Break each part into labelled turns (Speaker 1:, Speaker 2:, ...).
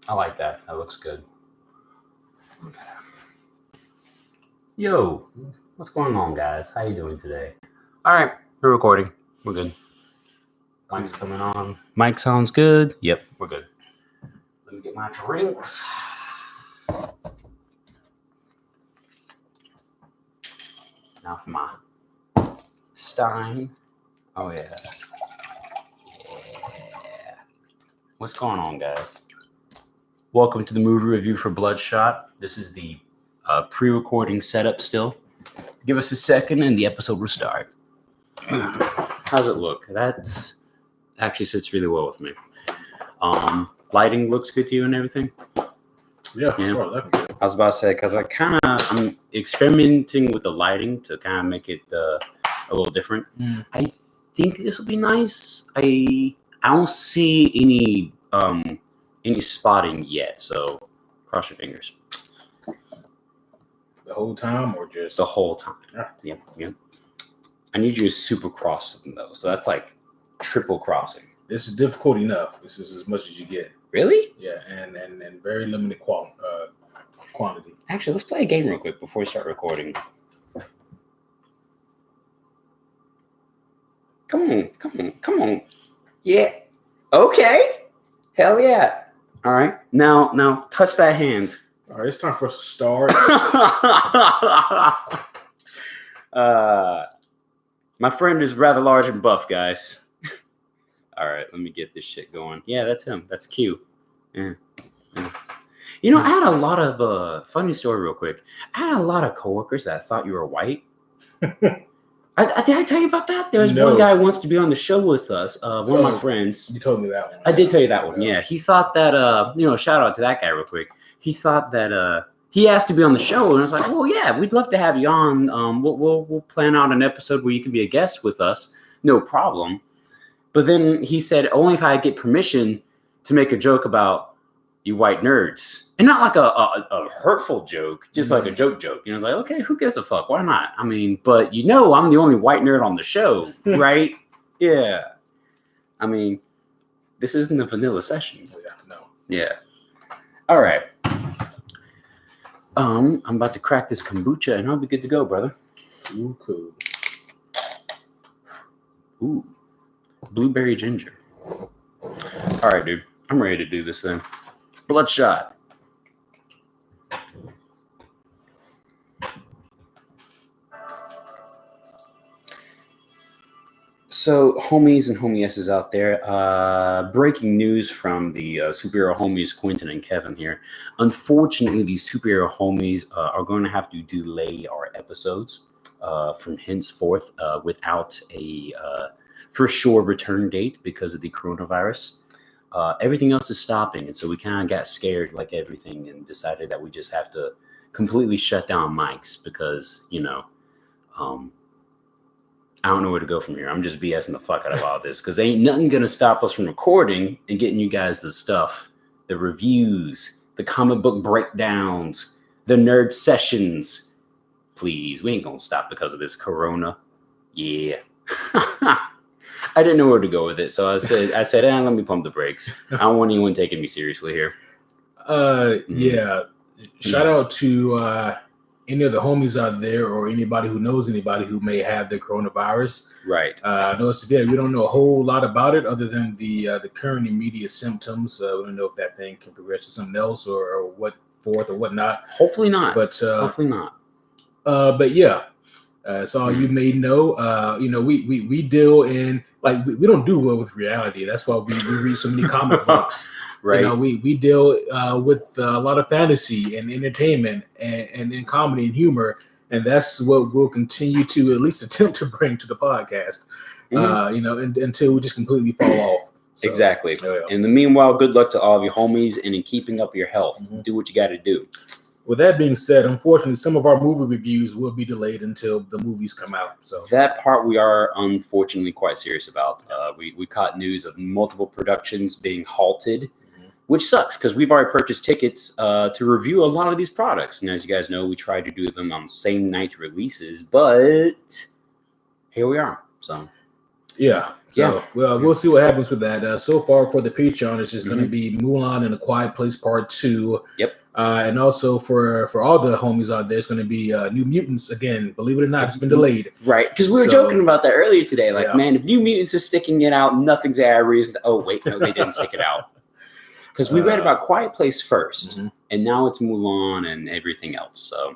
Speaker 1: I like that. That looks good. Yo, what's going on, guys? How you doing today? All right, we're recording. We're good. Mic's coming on. Mic sounds good. Yep, we're good. Let me get my drinks. Now for my Stein. Oh, yes. Yeah. What's going on, guys? Welcome to the movie review for Bloodshot. This is the pre-recording setup still. Give us a second and the episode will start. How's it look? That actually sits really well with me. Lighting looks good to you and everything?
Speaker 2: Yeah. Sure,
Speaker 1: I was about to say, because I'm experimenting with the lighting to kind of make it a little different. I think this will be nice. I don't see any spotting yet, so cross your fingers.
Speaker 2: The whole time or just?
Speaker 1: The whole time.
Speaker 2: Yeah.
Speaker 1: Yep. I need you to super cross them, though, so that's like triple crossing.
Speaker 2: This is difficult enough. This is as much as you get.
Speaker 1: Really?
Speaker 2: Yeah, and very limited quantity.
Speaker 1: Actually, let's play a game real quick before we start recording. Come on. Yeah. Okay. Hell yeah. All right. Now touch that hand.
Speaker 2: All right, it's time for us to start.
Speaker 1: My friend is rather large and buff, guys. All right, let me get this shit going. Yeah, that's him. That's Q. Yeah. You know, I had a lot of funny story real quick. I had a lot of coworkers that thought you were white. Did I tell you about that? There was one guy who wants to be on the show with us. One of my friends.
Speaker 2: You told me that one.
Speaker 1: I did tell you that one. Yeah, he thought that. Shout out to that guy real quick. He thought that. He asked to be on the show, and I was like, "Oh yeah, we'd love to have you on. We'll plan out an episode where you can be a guest with us. No problem." But then he said, "Only if I get permission to make a joke about you white nerds, and not like a hurtful joke, just like a joke. You know, I was like, okay, who gives a fuck? Why not? I mean, but I'm the only white nerd on the show, right? Yeah. I mean, this isn't a vanilla session.
Speaker 2: Yeah, no.
Speaker 1: Yeah. All right. I'm about to crack this kombucha, and I'll be good to go, brother.
Speaker 2: Ooh, cool.
Speaker 1: Ooh, blueberry ginger. All right, dude. I'm ready to do this thing. Bloodshot. So, homies and homiesses out there, breaking news from the superhero homies, Quentin and Kevin here. Unfortunately, these superhero homies are going to have to delay our episodes from henceforth without a for sure return date because of the coronavirus. Everything else is stopping, and so we kind of got scared like everything and decided that we just have to completely shut down mics because, I don't know where to go from here. I'm just BSing the fuck out of all this because ain't nothing going to stop us from recording and getting you guys the stuff, the reviews, the comic book breakdowns, the nerd sessions. Please, we ain't going to stop because of this corona. Yeah. I didn't know where to go with it, so I said, let me pump the brakes. I don't want anyone taking me seriously here.
Speaker 2: Yeah. Shout out to any of the homies out there or anybody who knows anybody who may have the coronavirus.
Speaker 1: Right.
Speaker 2: Notice again, we don't know a whole lot about it other than the current immediate symptoms. We don't know if that thing can progress to something else or what forth or whatnot.
Speaker 1: Hopefully not.
Speaker 2: But
Speaker 1: hopefully not.
Speaker 2: But yeah. So you may know, we deal in we don't do well with reality. That's why we read so many comic books.
Speaker 1: Right.
Speaker 2: We deal with a lot of fantasy and entertainment and comedy and humor, and that's what we'll continue to at least attempt to bring to the podcast. Until we just completely fall off. So,
Speaker 1: exactly.
Speaker 2: Yeah.
Speaker 1: In the meanwhile, good luck to all of your homies, and in keeping up your health, do what you got to do.
Speaker 2: With that being said, unfortunately, some of our movie reviews will be delayed until the movies come out. So
Speaker 1: that part we are unfortunately quite serious about. We caught news of multiple productions being halted, which sucks because we've already purchased tickets to review a lot of these products. And as you guys know, we try to do them on same night releases, but here we are. So
Speaker 2: Yeah. So, we'll see what happens with that. So far for the Patreon, it's just going to be Mulan and A Quiet Place Part 2.
Speaker 1: Yep.
Speaker 2: And also for all the homies out there, it's going to be New Mutants again. Believe it or not, it's been delayed.
Speaker 1: Right. Because we were joking about that earlier today. Like, man, if New Mutants is sticking it out, nothing's a reason to, oh, wait, no, they didn't stick it out. Because we read about Quiet Place first, and now it's Mulan and everything else. So,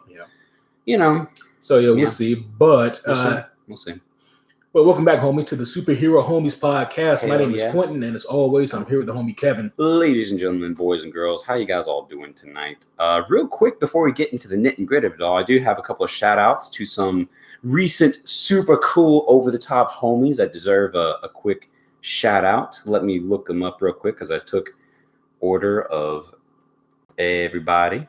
Speaker 1: you know.
Speaker 2: So, we'll see. But
Speaker 1: we'll see.
Speaker 2: Well, welcome back, homie, to the Superhero Homies podcast. My name is Quentin, and as always, I'm here with the homie Kevin.
Speaker 1: Ladies and gentlemen, boys and girls, how you guys all doing tonight? Real quick, before we get into the nit and grit of it all, I do have a couple of shout-outs to some recent super cool over-the-top homies that deserve a quick shout-out. Let me look them up real quick because I took order of everybody.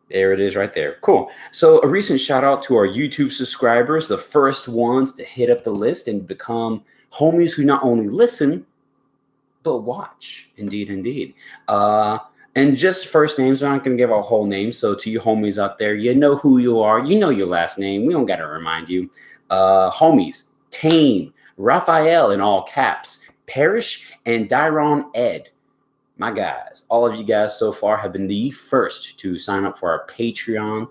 Speaker 1: There it is right there. Cool. So a recent shout out to our YouTube subscribers, the first ones to hit up the list and become homies who not only listen, but watch. Indeed, indeed. And just first names, I'm not going to give out whole names. So to you homies out there, you know who you are. You know your last name. We don't got to remind you. Homies, Tane, Raphael in all caps, Parrish, and Dyron Ed. My guys, all of you guys so far have been the first to sign up for our Patreon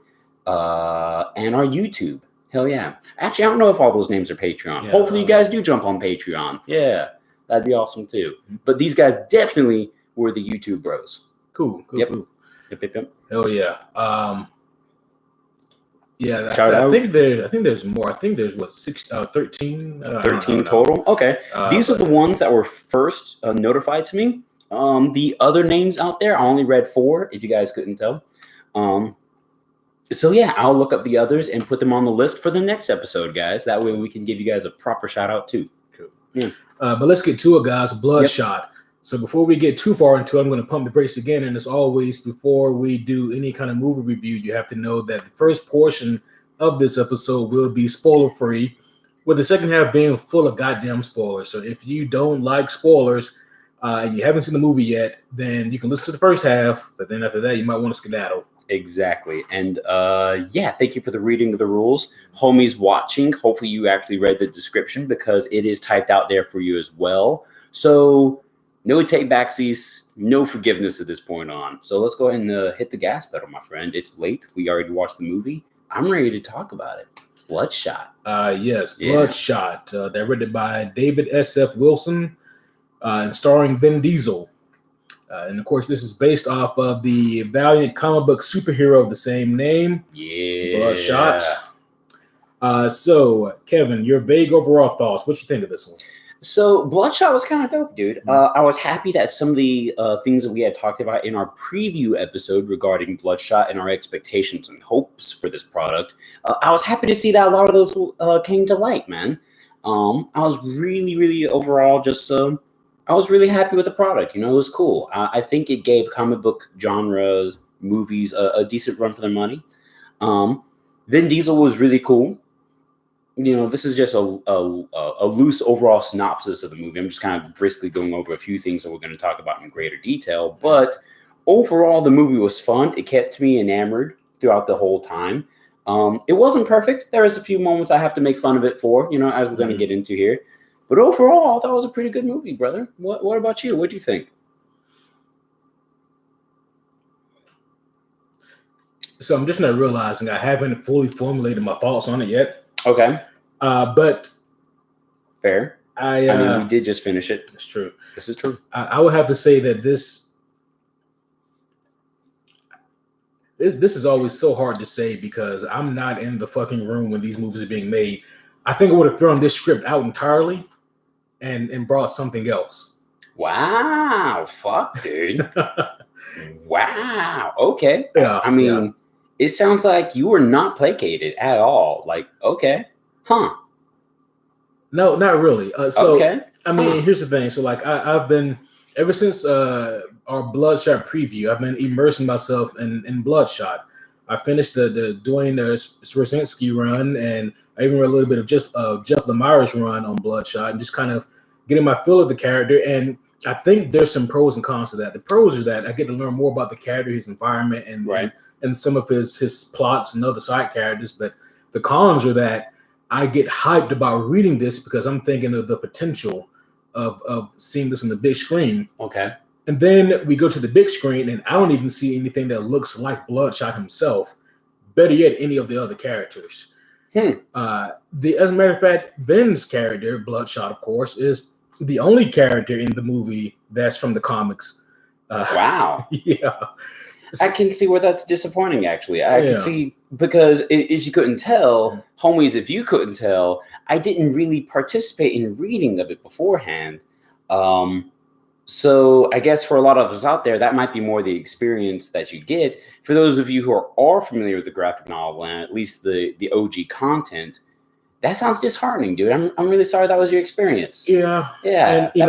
Speaker 1: and our YouTube. Hell yeah. Actually, I don't know if all those names are Patreon. Yeah, hopefully you guys do jump on Patreon. Yeah, that'd be awesome too. But these guys definitely were the YouTube bros.
Speaker 2: Cool.
Speaker 1: Yep.
Speaker 2: Hell yeah.
Speaker 1: Shout out.
Speaker 2: I think there's more. I think there's 13?
Speaker 1: 13 total? Okay. These are the ones that were first notified to me. The other names out there, I only read 4, if you guys couldn't tell. So yeah, I'll look up the others and put them on the list for the next episode, guys. That way we can give you guys a proper shout out too.
Speaker 2: Cool. Yeah. But let's get to it, guys. Bloodshot. Yep. So before we get too far into it, I'm going to pump the brakes again. And as always, before we do any kind of movie review, you have to know that the first portion of this episode will be spoiler free, with the second half being full of goddamn spoilers. So if you don't like spoilers, and you haven't seen the movie yet, then you can listen to the first half, but then after that, you might want to skedaddle.
Speaker 1: Exactly. And thank you for the reading of the rules. Homies watching, hopefully you actually read the description because it is typed out there for you as well. So no take backsies, no forgiveness at this point on. So let's go ahead and hit the gas pedal, my friend. It's late. We already watched the movie. I'm ready to talk about it. Bloodshot.
Speaker 2: Yes, Bloodshot. Directed by David S.F. Wilson. And starring Vin Diesel. And of course, this is based off of the Valiant comic book superhero of the same name.
Speaker 1: Yeah.
Speaker 2: Bloodshot. So, Kevin, your vague overall thoughts. What you think of this one?
Speaker 1: So, Bloodshot was kind of dope, dude. I was happy that some of the things that we had talked about in our preview episode regarding Bloodshot and our expectations and hopes for this product, I was happy to see that a lot of those came to light, man. I was really overall just... I was really happy with the product. You know, it was cool. I think it gave comic book genre movies a decent run for their money. Vin Diesel was really cool. You know, this is just a loose overall synopsis of the movie. I'm just kind of briskly going over a few things that we're going to talk about in greater detail. But overall, the movie was fun. It kept me enamored throughout the whole time. It wasn't perfect. There was a few moments I have to make fun of it for, you know, as we're going to get into here. But overall, I thought it was a pretty good movie, brother. What about you? What do you think?
Speaker 2: So I'm just not realizing I haven't fully formulated my thoughts on it yet.
Speaker 1: Okay.
Speaker 2: But
Speaker 1: fair. I mean, we did just finish it.
Speaker 2: That's true.
Speaker 1: This is true.
Speaker 2: I would have to say that this is always so hard to say because I'm not in the fucking room when these movies are being made. I think I would have thrown this script out entirely and brought something else.
Speaker 1: Wow. Fuck, dude. Wow. Okay.
Speaker 2: Yeah.
Speaker 1: I mean, it sounds like you were not placated at all. Like, okay. Huh.
Speaker 2: No, not really.
Speaker 1: Okay.
Speaker 2: I mean, here's the thing. So, like, I've been, ever since our Bloodshot preview, I've been immersing myself in Bloodshot. I finished doing the Straczynski run, and I even read a little bit of just Jeff Lemire's run on Bloodshot, and just kind of getting my feel of the character. And I think there's some pros and cons to that. The pros are that I get to learn more about the character, his environment, and some of his plots and other side characters. But the cons are that I get hyped about reading this because I'm thinking of the potential of seeing this on the big screen.
Speaker 1: Okay.
Speaker 2: And then we go to the big screen, and I don't even see anything that looks like Bloodshot himself. Better yet, any of the other characters. As a matter of fact, Ben's character, Bloodshot, of course, is the only character in the movie that's from the comics.
Speaker 1: Wow.
Speaker 2: Yeah.
Speaker 1: I can see where that's disappointing, actually. I can see, because if you couldn't tell, homies, if you couldn't tell, I didn't really participate in reading of it beforehand. So I guess for a lot of us out there, that might be more the experience that you get. For those of you who are familiar with the graphic novel and at least the OG content, that sounds disheartening, dude. I'm really sorry that was your experience.
Speaker 2: Yeah.
Speaker 1: Yeah.
Speaker 2: And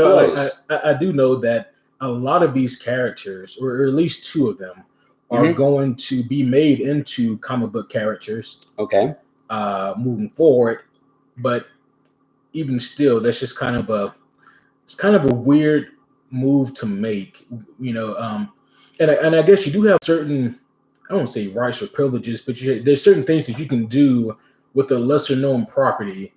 Speaker 2: I do know that a lot of these characters, or at least two of them, are going to be made into comic book characters.
Speaker 1: Okay.
Speaker 2: Moving forward, but even still, that's just kind of a weird move to make, and I guess you do have certain, I don't say rights or privileges, but there's certain things that you can do with a lesser known property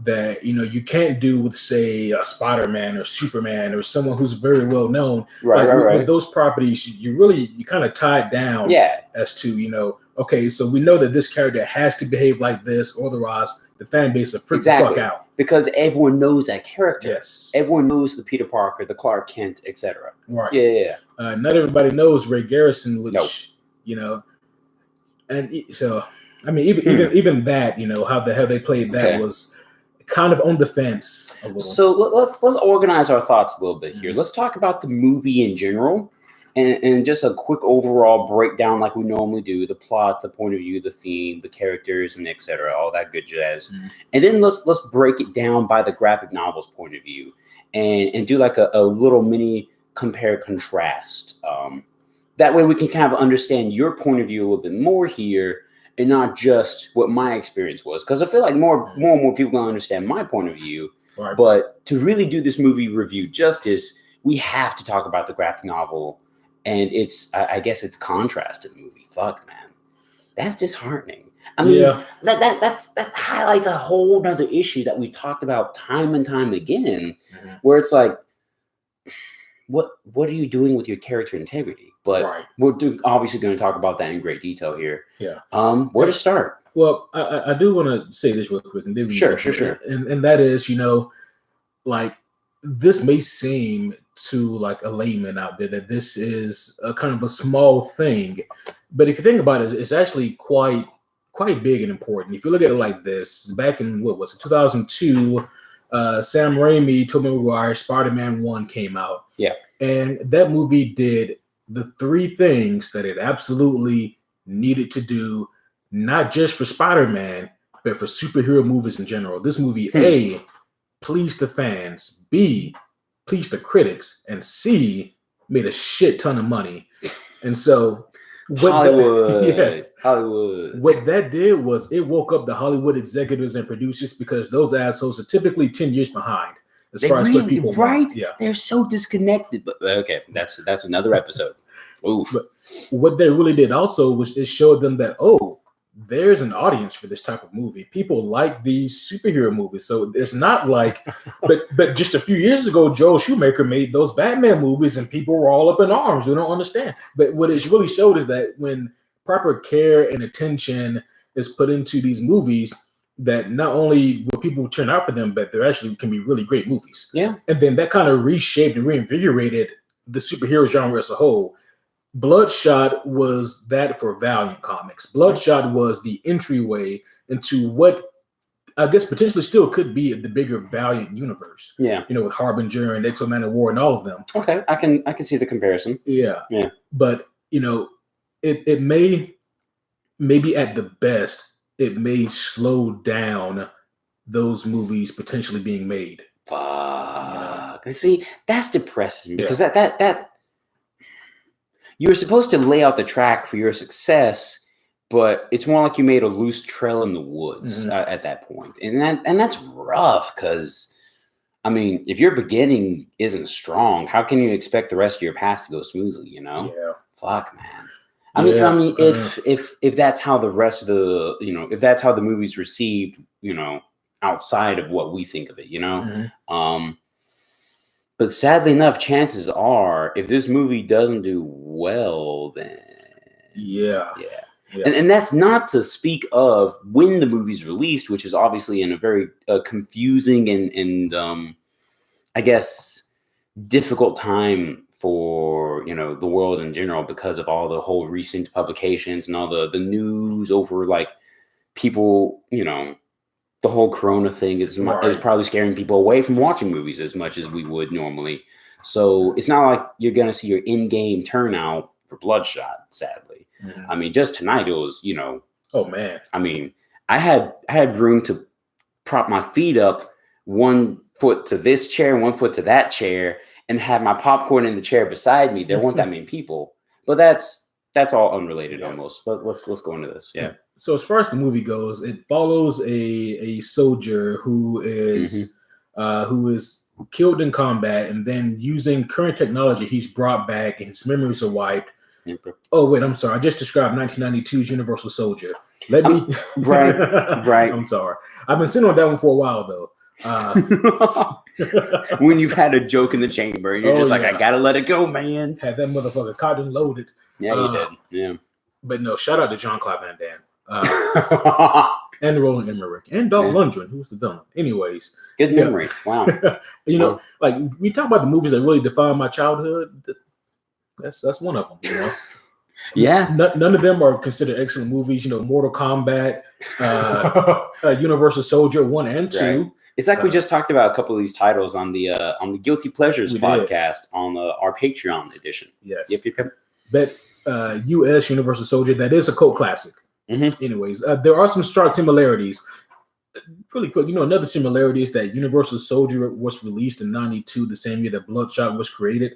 Speaker 2: that you can't do with, say, a Spider-Man or Superman or someone who's very well known.
Speaker 1: Right.
Speaker 2: With those properties, you kind of tied down. Yeah. As to okay, so we know that this character has to behave like this, otherwise the fan base will freak the fuck out.
Speaker 1: Because everyone knows that character.
Speaker 2: Yes.
Speaker 1: Everyone knows the Peter Parker, the Clark Kent, etc.
Speaker 2: Right.
Speaker 1: Yeah.
Speaker 2: Not everybody knows Ray Garrison, which and so I mean, even that, how the hell they played that was kind of on the fence a little.
Speaker 1: So let's organize our thoughts a little bit here. Let's talk about the movie in general, and just a quick overall breakdown, like we normally do: the plot, the point of view, the theme, the characters, and etc. All that good jazz. And then let's break it down by the graphic novel's point of view, and do like a little mini compare contrast. That way we can kind of understand your point of view a little bit more here, and not just what my experience was. Because I feel like more and more people don't understand my point of view.
Speaker 2: Right.
Speaker 1: But to really do this movie review justice, we have to talk about the graphic novel and I guess it's contrast to the movie. Fuck, man. That's disheartening. I mean, that highlights a whole nother issue that we've talked about time and time again, where it's like, what are you doing with your character integrity? But we're obviously going to talk about that in great detail here.
Speaker 2: Yeah.
Speaker 1: Where to start?
Speaker 2: Well, I do want to say this real quick, and then
Speaker 1: sure.
Speaker 2: And that is, like, this may seem to like a layman out there that this is a kind of a small thing, but if you think about it, it's actually quite big and important. If you look at it like this, back in 2002, Sam Raimi, Tobey Maguire, Spider-Man 1 came out.
Speaker 1: Yeah.
Speaker 2: And that movie did the three things that it absolutely needed to do, not just for Spider-Man, but for superhero movies in general. This movie, A, pleased the fans, B, pleased the critics, and C, made a shit ton of money. And so
Speaker 1: Hollywood.
Speaker 2: What that did was it woke up the Hollywood executives and producers, because those assholes are typically 10 years behind as far as what people want. Yeah.
Speaker 1: They're so disconnected. But okay, that's another episode. Oof.
Speaker 2: But what they really did also was it showed them that, there's an audience for this type of movie. People like these superhero movies. So it's not like, but just a few years ago, Joel Schumacher made those Batman movies and people were all up in arms. We don't understand. But what it really showed is that when proper care and attention is put into these movies, that not only will people turn out for them, but they actually can be really great movies.
Speaker 1: Yeah.
Speaker 2: And then that kind of reshaped and reinvigorated the superhero genre as a whole. Bloodshot was that for Valiant Comics. Bloodshot was the entryway into what I guess potentially still could be the bigger Valiant universe.
Speaker 1: Yeah.
Speaker 2: With Harbinger and X-O Man of War and all of them.
Speaker 1: Okay, I can see the comparison.
Speaker 2: Yeah.
Speaker 1: Yeah.
Speaker 2: But it may, maybe at the best, it may slow down those movies potentially being made.
Speaker 1: Fuck. See, that's depressing, because that you're supposed to lay out the track for your success, but it's more like you made a loose trail in the woods at that point. And that's rough, because, I mean, if your beginning isn't strong, how can you expect the rest of your path to go smoothly,
Speaker 2: Yeah.
Speaker 1: Fuck, man. I mean, if that's how the rest of the, if that's how the movie's received, outside of what we think of it, but sadly enough, chances are, if this movie doesn't do well, then
Speaker 2: yeah.
Speaker 1: And that's not to speak of when the movie's released, which is obviously in a very confusing and I guess difficult time for the world in general because of all the whole recent publications and all the news over like people, the whole Corona thing is probably scaring people away from watching movies as much as we would normally. So it's not like you're gonna see your in-game turnout for Bloodshot, sadly. I mean, just tonight it was,
Speaker 2: oh man.
Speaker 1: I mean, I had room to prop my feet up, one foot to this chair, one foot to that chair, and have my popcorn in the chair beside me. There weren't that many people, but that's all unrelated almost. Let's go into this. Yeah.
Speaker 2: So as far as the movie goes, it follows a soldier who is killed in combat, and then using current technology, he's brought back and his memories are wiped. Oh wait, I'm sorry. I just described 1992's Universal Soldier. Let me
Speaker 1: right.
Speaker 2: I'm sorry. I've been sitting on that one for a while though.
Speaker 1: When you've had a joke in the chamber, and you're just like, I gotta let it go, man.
Speaker 2: Had that motherfucker caught and loaded.
Speaker 1: Yeah, you did. Yeah.
Speaker 2: But no, shout out to Jean-Claude Van Damme. And Roland Emmerich and Dolph Lundgren, who's the villain. Anyways,
Speaker 1: good memory. Wow.
Speaker 2: Like we talk about the movies that really defined my childhood. That's one of them.
Speaker 1: Yeah.
Speaker 2: None of them are considered excellent movies. Mortal Kombat, Universal Soldier 1 and 2.
Speaker 1: Right. It's like we just talked about a couple of these titles on the Guilty Pleasures podcast on our Patreon edition.
Speaker 2: Yes.
Speaker 1: Yep.
Speaker 2: But U.S. Universal Soldier, that is a cult classic. Anyways, there are some stark similarities. Really quick, another similarity is that Universal Soldier was released in '92, the same year that Bloodshot was created.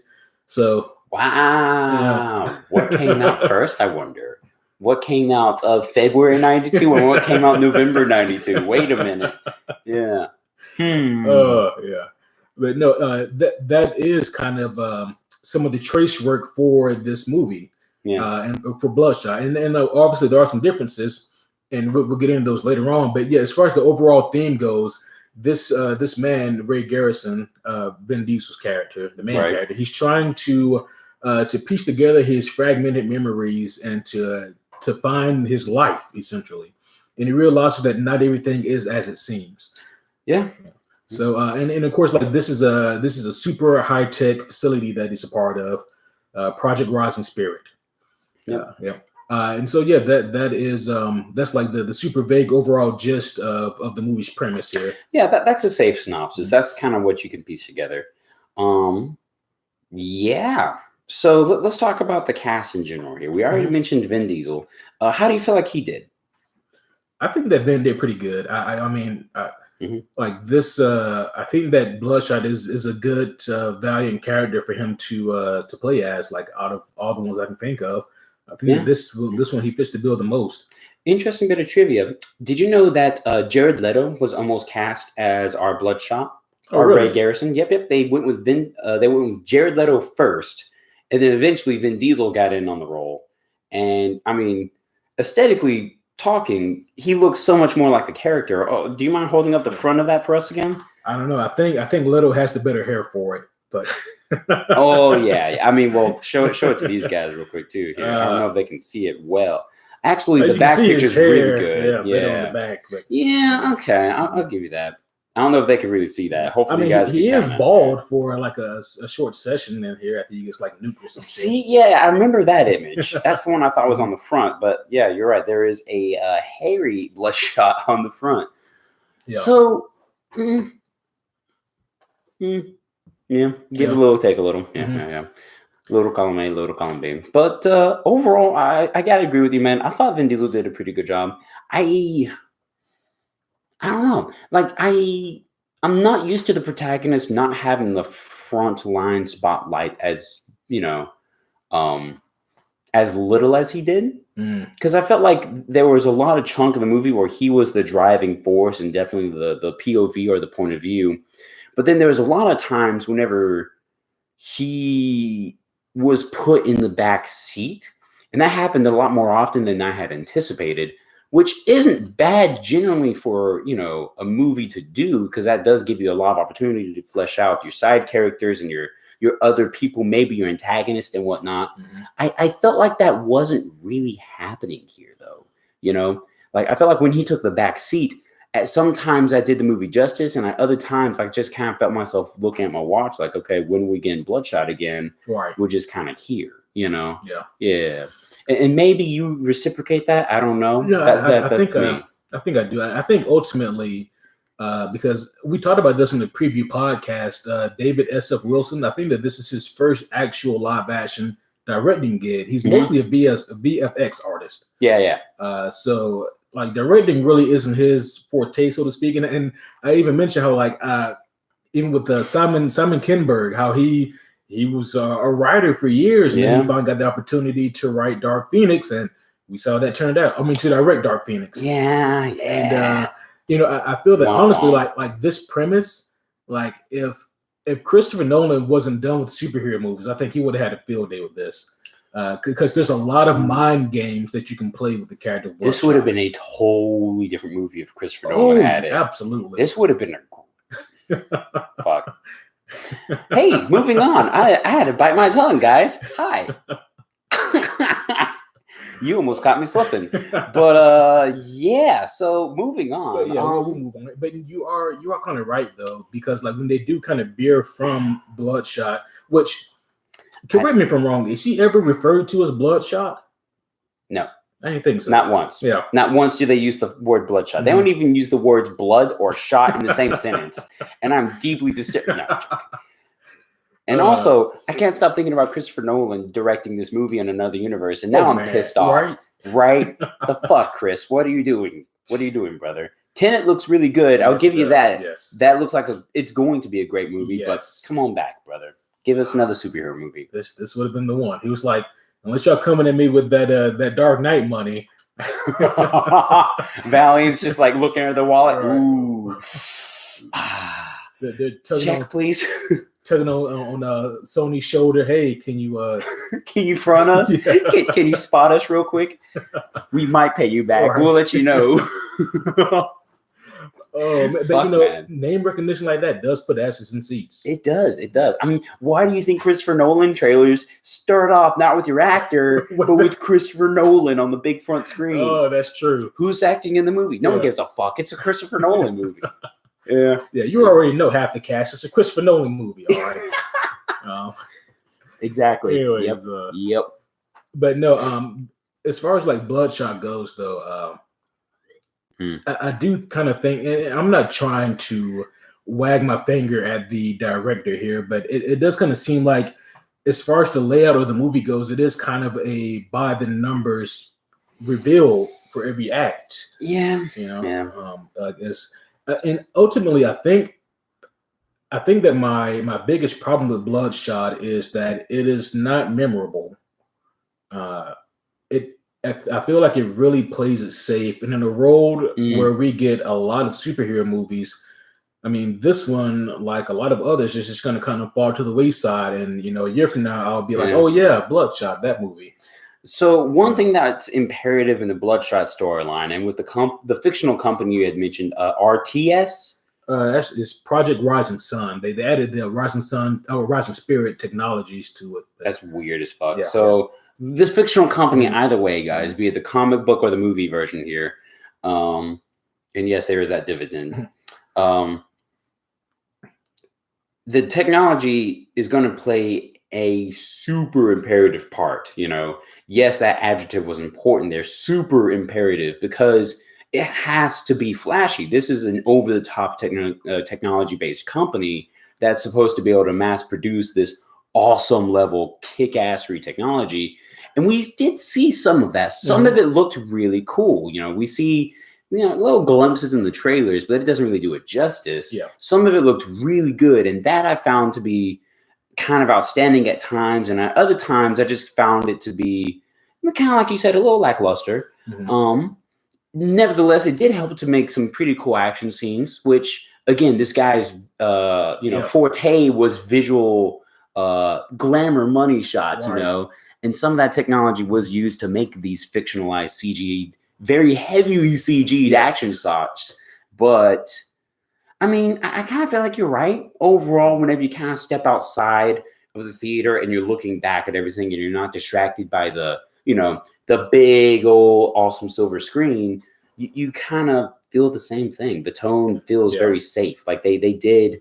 Speaker 2: So,
Speaker 1: wow, what came out first? I wonder. What came out of February '92 and what came out November '92? Wait a minute. Yeah.
Speaker 2: Yeah. But no, that is kind of some of the trace work for this movie. Yeah. And for Bloodshot, and obviously there are some differences, and we'll get into those later on. But yeah, as far as the overall theme goes, this man Ray Garrison, Vin Diesel's character, the main character, he's trying to piece together his fragmented memories and to find his life essentially, and he realizes that not everything is as it seems.
Speaker 1: Yeah.
Speaker 2: So and of course, like this is a super high tech facility that he's a part of, Project Rising Spirit. Yeah. And so that is that's like the super vague overall gist of the movie's premise here.
Speaker 1: Yeah, that's a safe synopsis. That's kind of what you can piece together. Yeah. So let's talk about the cast in general here. We already mentioned Vin Diesel. How do you feel like he did?
Speaker 2: I think that Vin did pretty good. I mean, like this. I think that Bloodshot is a good valiant character for him to play as. Like out of all the ones I can think of. I think this one he fits the bill the most.
Speaker 1: Interesting bit of trivia. Did you know that Jared Leto was almost cast as our Bloodshot? Or really? Ray Garrison? Yep. They went with Jared Leto first, and then eventually Vin Diesel got in on the role. And I mean, aesthetically talking, he looks so much more like the character. Oh, do you mind holding up the front of that for us again?
Speaker 2: I don't know. I think Leto has the better hair for it, but.
Speaker 1: Oh yeah, I mean, well, show it to these guys real quick too. Here, I don't know if they can see it well. Actually, the back picture is really good.
Speaker 2: Yeah, on the back. But.
Speaker 1: Yeah, okay, I'll give you that. I don't know if they can really see that. Hopefully,
Speaker 2: you guys. He is bald for like a short session in here after he gets like nuked or something.
Speaker 1: See, yeah, I remember that image. That's the one I thought was on the front. But yeah, you're right. There is a hairy Bloodshot on the front. Yeah. So. Yeah, give a little, take a little. Yeah. Little column A, little column B. But overall, I gotta agree with you, man. I thought Vin Diesel did a pretty good job. I don't know. Like I'm not used to the protagonist not having the front line spotlight as as little as he did. Because I felt like there was a lot of chunk of the movie where he was the driving force and definitely the POV or the point of view. But then there was a lot of times whenever he was put in the back seat And that happened a lot more often than I had anticipated, which isn't bad generally for, a movie to do, because that does give you a lot of opportunity to flesh out your side characters and your other people, maybe your antagonist and whatnot.
Speaker 2: Mm-hmm.
Speaker 1: I felt like that wasn't really happening here, though. Like I felt like when he took the back seat, at sometimes I did the movie justice, and at other times I just kind of felt myself looking at my watch, like, okay, when are we getting Bloodshot again?
Speaker 2: Right.
Speaker 1: We're just kind of here,
Speaker 2: Yeah.
Speaker 1: Yeah. And maybe you reciprocate that. I don't know.
Speaker 2: No,
Speaker 1: That's me.
Speaker 2: I think I do. I think ultimately, because we talked about this in the preview podcast, David S.F. Wilson, I think that this is his first actual live action directing gig. He's mostly a VFX artist.
Speaker 1: Yeah.
Speaker 2: So like directing really isn't his forte, so to speak. And I even mentioned how like even with Simon Kinberg, how he was a writer for years, and then he finally got the opportunity to write Dark Phoenix, and we saw that turned out. I mean, to direct Dark Phoenix.
Speaker 1: Yeah.
Speaker 2: And I feel that honestly, like this premise, like if Christopher Nolan wasn't done with superhero movies, I think he would have had a field day with this. Because there's a lot of mind games that you can play with the character of Bloodshot.
Speaker 1: This would have been a totally different movie if Christopher Nolan had it.
Speaker 2: Absolutely.
Speaker 1: This would have been a fuck. Hey, moving on. I had to bite my tongue, guys. Hi. You almost caught me slipping. But yeah, so moving on.
Speaker 2: But yeah, we'll move on. But you are kind of right though, because like when they do kind of veer from Bloodshot, which correct me if I'm wrong, is he ever referred to as Bloodshot?
Speaker 1: No.
Speaker 2: I didn't think so.
Speaker 1: Not once.
Speaker 2: Yeah.
Speaker 1: Not once do they use the word bloodshot. They don't even use the words blood or shot in the same sentence. And I'm deeply disturbed. No. And also, I can't stop thinking about Christopher Nolan directing this movie in another universe. And now I'm pissed off. Right? The fuck, Chris? What are you doing? What are you doing, brother? Tenet looks really good. I'll give you that.
Speaker 2: Yes.
Speaker 1: That looks like it's going to be a great movie.
Speaker 2: Yes.
Speaker 1: But come on back, brother. Give us another superhero movie.
Speaker 2: This would have been the one. He was like, unless y'all coming at me with that Dark Knight money.
Speaker 1: Valiant's just like looking at the wallet.
Speaker 2: Right.
Speaker 1: Ooh.
Speaker 2: They're
Speaker 1: Check, please.
Speaker 2: Tugging on Sony's shoulder. Hey, can you
Speaker 1: can you front us?
Speaker 2: Yeah.
Speaker 1: Can you spot us real quick? We might pay you back.
Speaker 2: Right.
Speaker 1: We'll let you know.
Speaker 2: Oh, but
Speaker 1: Fuck, man.
Speaker 2: Name recognition like that does put asses in seats.
Speaker 1: It does. I mean, why do you think Christopher Nolan trailers start off not with your actor, but with Christopher Nolan on the big front screen?
Speaker 2: Oh, that's true.
Speaker 1: Who's acting in the movie? No one gives a fuck. It's a Christopher Nolan movie. Yeah.
Speaker 2: You already know half the cast. It's a Christopher Nolan movie. All right.
Speaker 1: Exactly.
Speaker 2: Anyways,
Speaker 1: yep.
Speaker 2: But no, as far as like Bloodshot goes, though, I do kind of think, and I'm not trying to wag my finger at the director here, but it does kind of seem like, as far as the layout of the movie goes, it is kind of a by the numbers reveal for every act.
Speaker 1: Yeah.
Speaker 2: And ultimately, I think that my biggest problem with Bloodshot is that it is not memorable. I feel like it really plays it safe. And in a world where we get a lot of superhero movies, I mean, this one, like a lot of others, is just going to kind of fall to the wayside. And, a year from now, I'll be like, oh, yeah, Bloodshot, that movie.
Speaker 1: So one thing that's imperative in the Bloodshot storyline, and with the fictional company you had mentioned, RTS?
Speaker 2: It's Project Rising Sun. They added the Rising Sun or Rising Spirit technologies to it.
Speaker 1: That's weird as fuck.
Speaker 2: Yeah.
Speaker 1: So this fictional company, either way, guys, be it the comic book or the movie version here, and yes, there is that dividend. The technology is going to play a super imperative part. Yes, that adjective was important. They're super imperative because it has to be flashy. This is an over-the-top technology-based company that's supposed to be able to mass produce this awesome level kick-assery technology. And we did see some of that. Some of it looked really cool. We see little glimpses in the trailers, but it doesn't really do it justice.
Speaker 2: Yeah.
Speaker 1: Some of it looked really good, and that I found to be kind of outstanding at times, and at other times I just found it to be kind of like you said, a little lackluster. Nevertheless, it did help to make some pretty cool action scenes, which again, this guy's forte was visual glamour money shots, and And some of that technology was used to make these fictionalized CG, very heavily CG'd action shots. But I mean, I kind of feel like you're right. Overall, whenever you kind of step outside of the theater and you're looking back at everything and you're not distracted by the, the big old awesome silver screen, you kind of feel the same thing. The tone feels very safe. Like they did,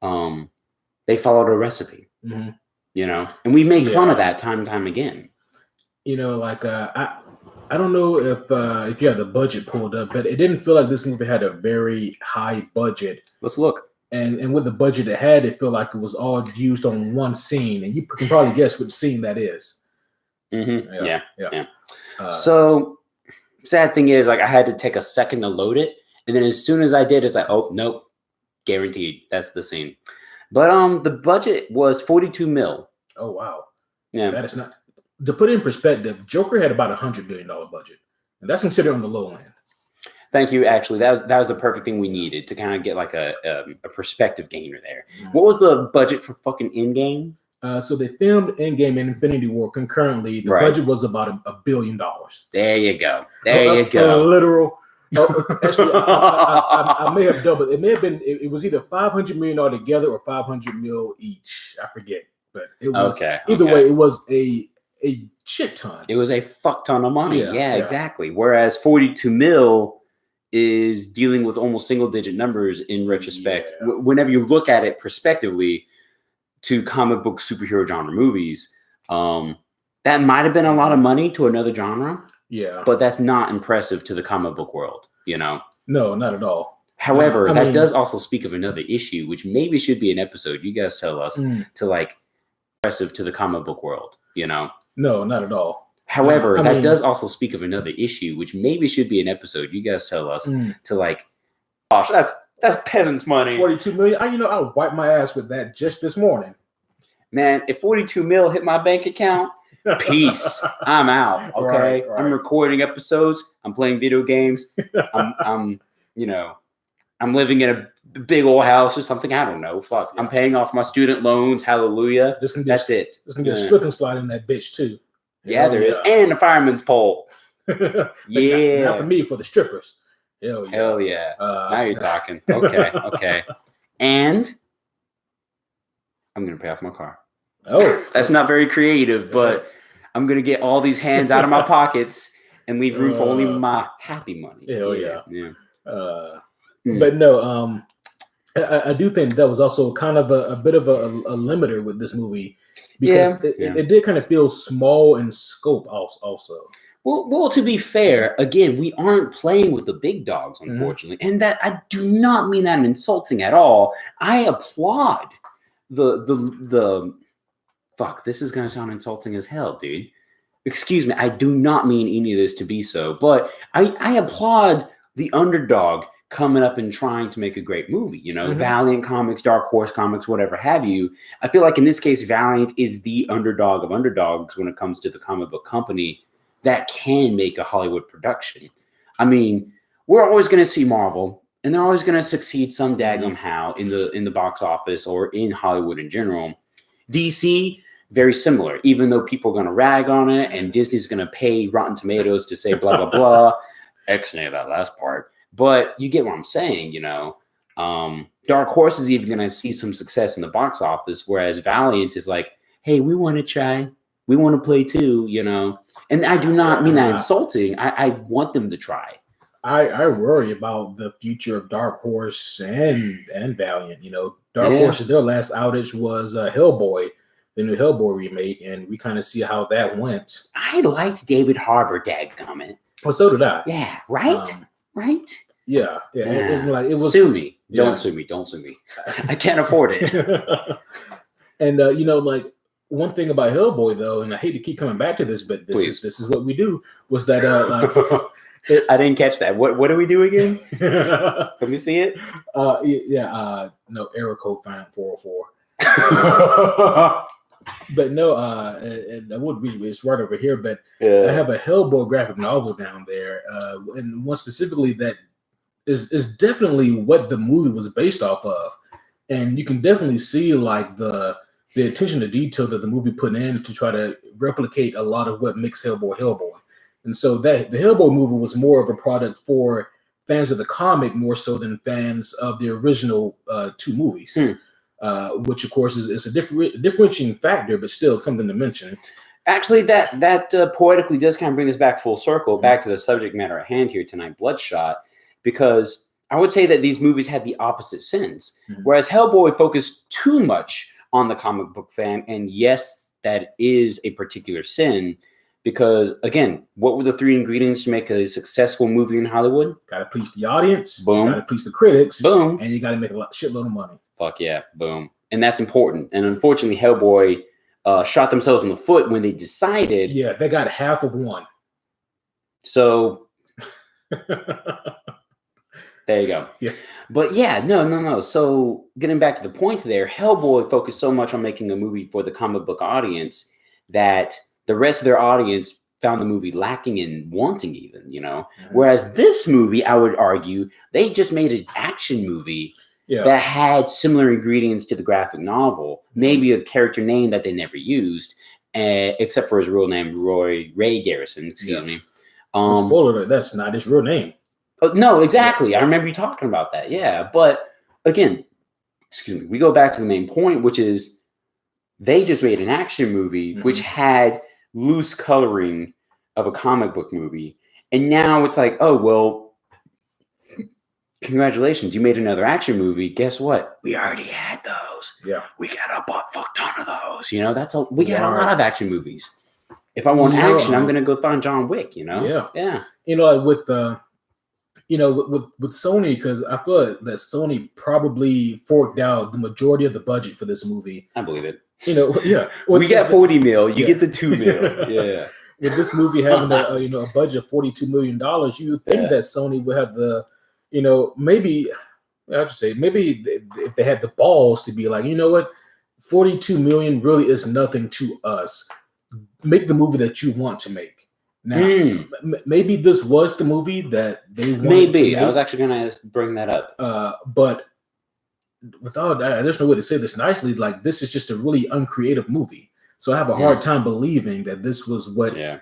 Speaker 1: they followed a recipe, and we make fun of that time and time again.
Speaker 2: I don't know if you have the budget pulled up, but it didn't feel like this movie had a very high budget.
Speaker 1: Let's look.
Speaker 2: And with the budget it had, it felt like it was all used on one scene, and you can probably guess which scene that is.
Speaker 1: Mm-hmm. Yeah. So sad thing is, like, I had to take a second to load it, and then as soon as I did, it's like, oh nope, guaranteed that's the scene. But the budget was 42 mil.
Speaker 2: Oh wow.
Speaker 1: Yeah,
Speaker 2: that is not. To put it in perspective, Joker had about $100 million budget, and that's considered on the low end.
Speaker 1: Thank you. Actually, that was the perfect thing we needed to kind of get like a perspective gainer there. What was the budget for fucking Endgame?
Speaker 2: So they filmed Endgame and Infinity War concurrently. The budget was about $1 billion.
Speaker 1: There you go. There you go.
Speaker 2: A literal. Actually, I may have doubled. It may have been. It was either 500 million altogether or 500 mil each. I forget, but it was either way. It was a shit ton.
Speaker 1: It was a fuck ton of money. Yeah, exactly. Whereas 42 mil is dealing with almost single digit numbers in retrospect. Whenever you look at it prospectively to comic book superhero genre movies, that might have been a lot of money to another genre. Yeah. But that's not impressive to the comic book world, No,
Speaker 2: not at all.
Speaker 1: However, that does also speak of another issue, which maybe should be an episode. You guys tell us to like impressive to the comic book world,
Speaker 2: No, not at all.
Speaker 1: However, that does also speak of another issue, which maybe should be an episode. You guys tell us to like, gosh, that's peasants' money.
Speaker 2: 42 million. I wiped my ass with that just this morning.
Speaker 1: Man, if 42 mil hit my bank account, peace. I'm out. Okay, right. I'm recording episodes. I'm playing video games. I'm living in a big old house or something. I don't know. Fuck. Yeah. I'm paying off my student loans. Hallelujah. That's it.
Speaker 2: There's gonna be a slip and slide in that bitch too.
Speaker 1: Yeah, there is, and a fireman's pole. Yeah,
Speaker 2: not for me, for the strippers.
Speaker 1: Hell yeah. Now you're talking. Okay. And I'm gonna pay off my car.
Speaker 2: Oh,
Speaker 1: that's not very creative, but I'm gonna get all these hands out of my pockets and leave room for only my happy money.
Speaker 2: Hell yeah. But no, I do think that was also kind of a bit of a limiter with this movie because it did kind of feel small in scope also.
Speaker 1: Well, to be fair, again, we aren't playing with the big dogs, unfortunately, and that I do not mean that insulting at all. I applaud the fuck. This is gonna sound insulting as hell, dude. Excuse me. I do not mean any of this to be so, but I applaud the underdog coming up and trying to make a great movie, Valiant Comics, Dark Horse Comics, whatever have you. I feel like in this case, Valiant is the underdog of underdogs when it comes to the comic book company that can make a Hollywood production. I mean, we're always going to see Marvel, and they're always going to succeed some daggum how in the box office or in Hollywood in general. DC, very similar, even though people are going to rag on it, and Disney's going to pay Rotten Tomatoes to say blah, blah, blah. X-nay that last part. But you get what I'm saying, Dark Horse is even going to see some success in the box office, whereas Valiant is like, hey, we want to try. We want to play too, And I do not mean that insulting. I want them to try.
Speaker 2: I worry about the future of Dark Horse and Valiant. Dark Horse, their last outage was Hellboy, the new Hellboy remake, and we kind of see how that went.
Speaker 1: I liked David Harbour, dadgummit.
Speaker 2: Well, so did I.
Speaker 1: Yeah, right? Right?
Speaker 2: Yeah. And like it was.
Speaker 1: Sue me. Don't sue me. Don't sue me. I can't afford it.
Speaker 2: And like one thing about Hellboy though, and I hate to keep coming back to this, but this is what we do, was that
Speaker 1: I didn't catch that. What do we do again? Let me see it.
Speaker 2: No, error code found 404. But no, and I would read it's right over here, but I have a Hellboy graphic novel down there, and one specifically that is definitely what the movie was based off of, and you can definitely see like the the attention to detail that the movie put in to try to replicate a lot of what makes Hellboy. And so that the Hellboy movie was more of a product for fans of the comic more so than fans of the original 2 movies, which of course is a differentiating factor, but still something to mention.
Speaker 1: Actually, that poetically does kind of bring us back full circle, back to the subject matter at hand here tonight, Bloodshot, because I would say that these movies had the opposite sins. Whereas Hellboy focused too much on the comic book fan, and yes, that is a particular sin, because again, what were the 3 ingredients to make a successful movie in Hollywood?
Speaker 2: Got to please the audience,
Speaker 1: boom.
Speaker 2: Got to please the critics,
Speaker 1: boom,
Speaker 2: and you got to make a shitload of money.
Speaker 1: Fuck yeah, boom. And that's important. And unfortunately, Hellboy shot themselves in the foot when they decided.
Speaker 2: Yeah, they got half of one.
Speaker 1: So there you go.
Speaker 2: Yeah.
Speaker 1: But yeah, no. So getting back to the point there, Hellboy focused so much on making a movie for the comic book audience that the rest of their audience found the movie lacking in wanting even, Whereas this movie, I would argue, they just made an action movie that had similar ingredients to the graphic novel, maybe a character name that they never used, except for his real name, Ray Garrison, excuse me.
Speaker 2: Spoiler alert, that's not his real name.
Speaker 1: No, exactly. I remember you talking about that. Yeah. But again, we go back to the main point, which is they just made an action movie, which had loose coloring of a comic book movie. And now it's like, oh, well, congratulations. You made another action movie. Guess what? We already had those.
Speaker 2: Yeah.
Speaker 1: We got a fuck ton of those. We got a lot of action movies. If I want action, I'm going to go find John Wick,
Speaker 2: Yeah.
Speaker 1: Yeah.
Speaker 2: Like with Sony, because I feel like that Sony probably forked out the majority of the budget for this movie.
Speaker 1: I believe it.
Speaker 2: Yeah.
Speaker 1: We got 40 mil. You get the 2 mil. Yeah.
Speaker 2: With this movie having a budget of $42 million, you would think that Sony would have the, maybe if they had the balls to be like, you know what, 42 million really is nothing to us. Make the movie that you want to make. Now, maybe this was the movie that they wanted to make.
Speaker 1: I was actually going to bring that up.
Speaker 2: But without that, there's no way to say this nicely. Like, this is just a really uncreative movie. So I have a hard time believing that this was what the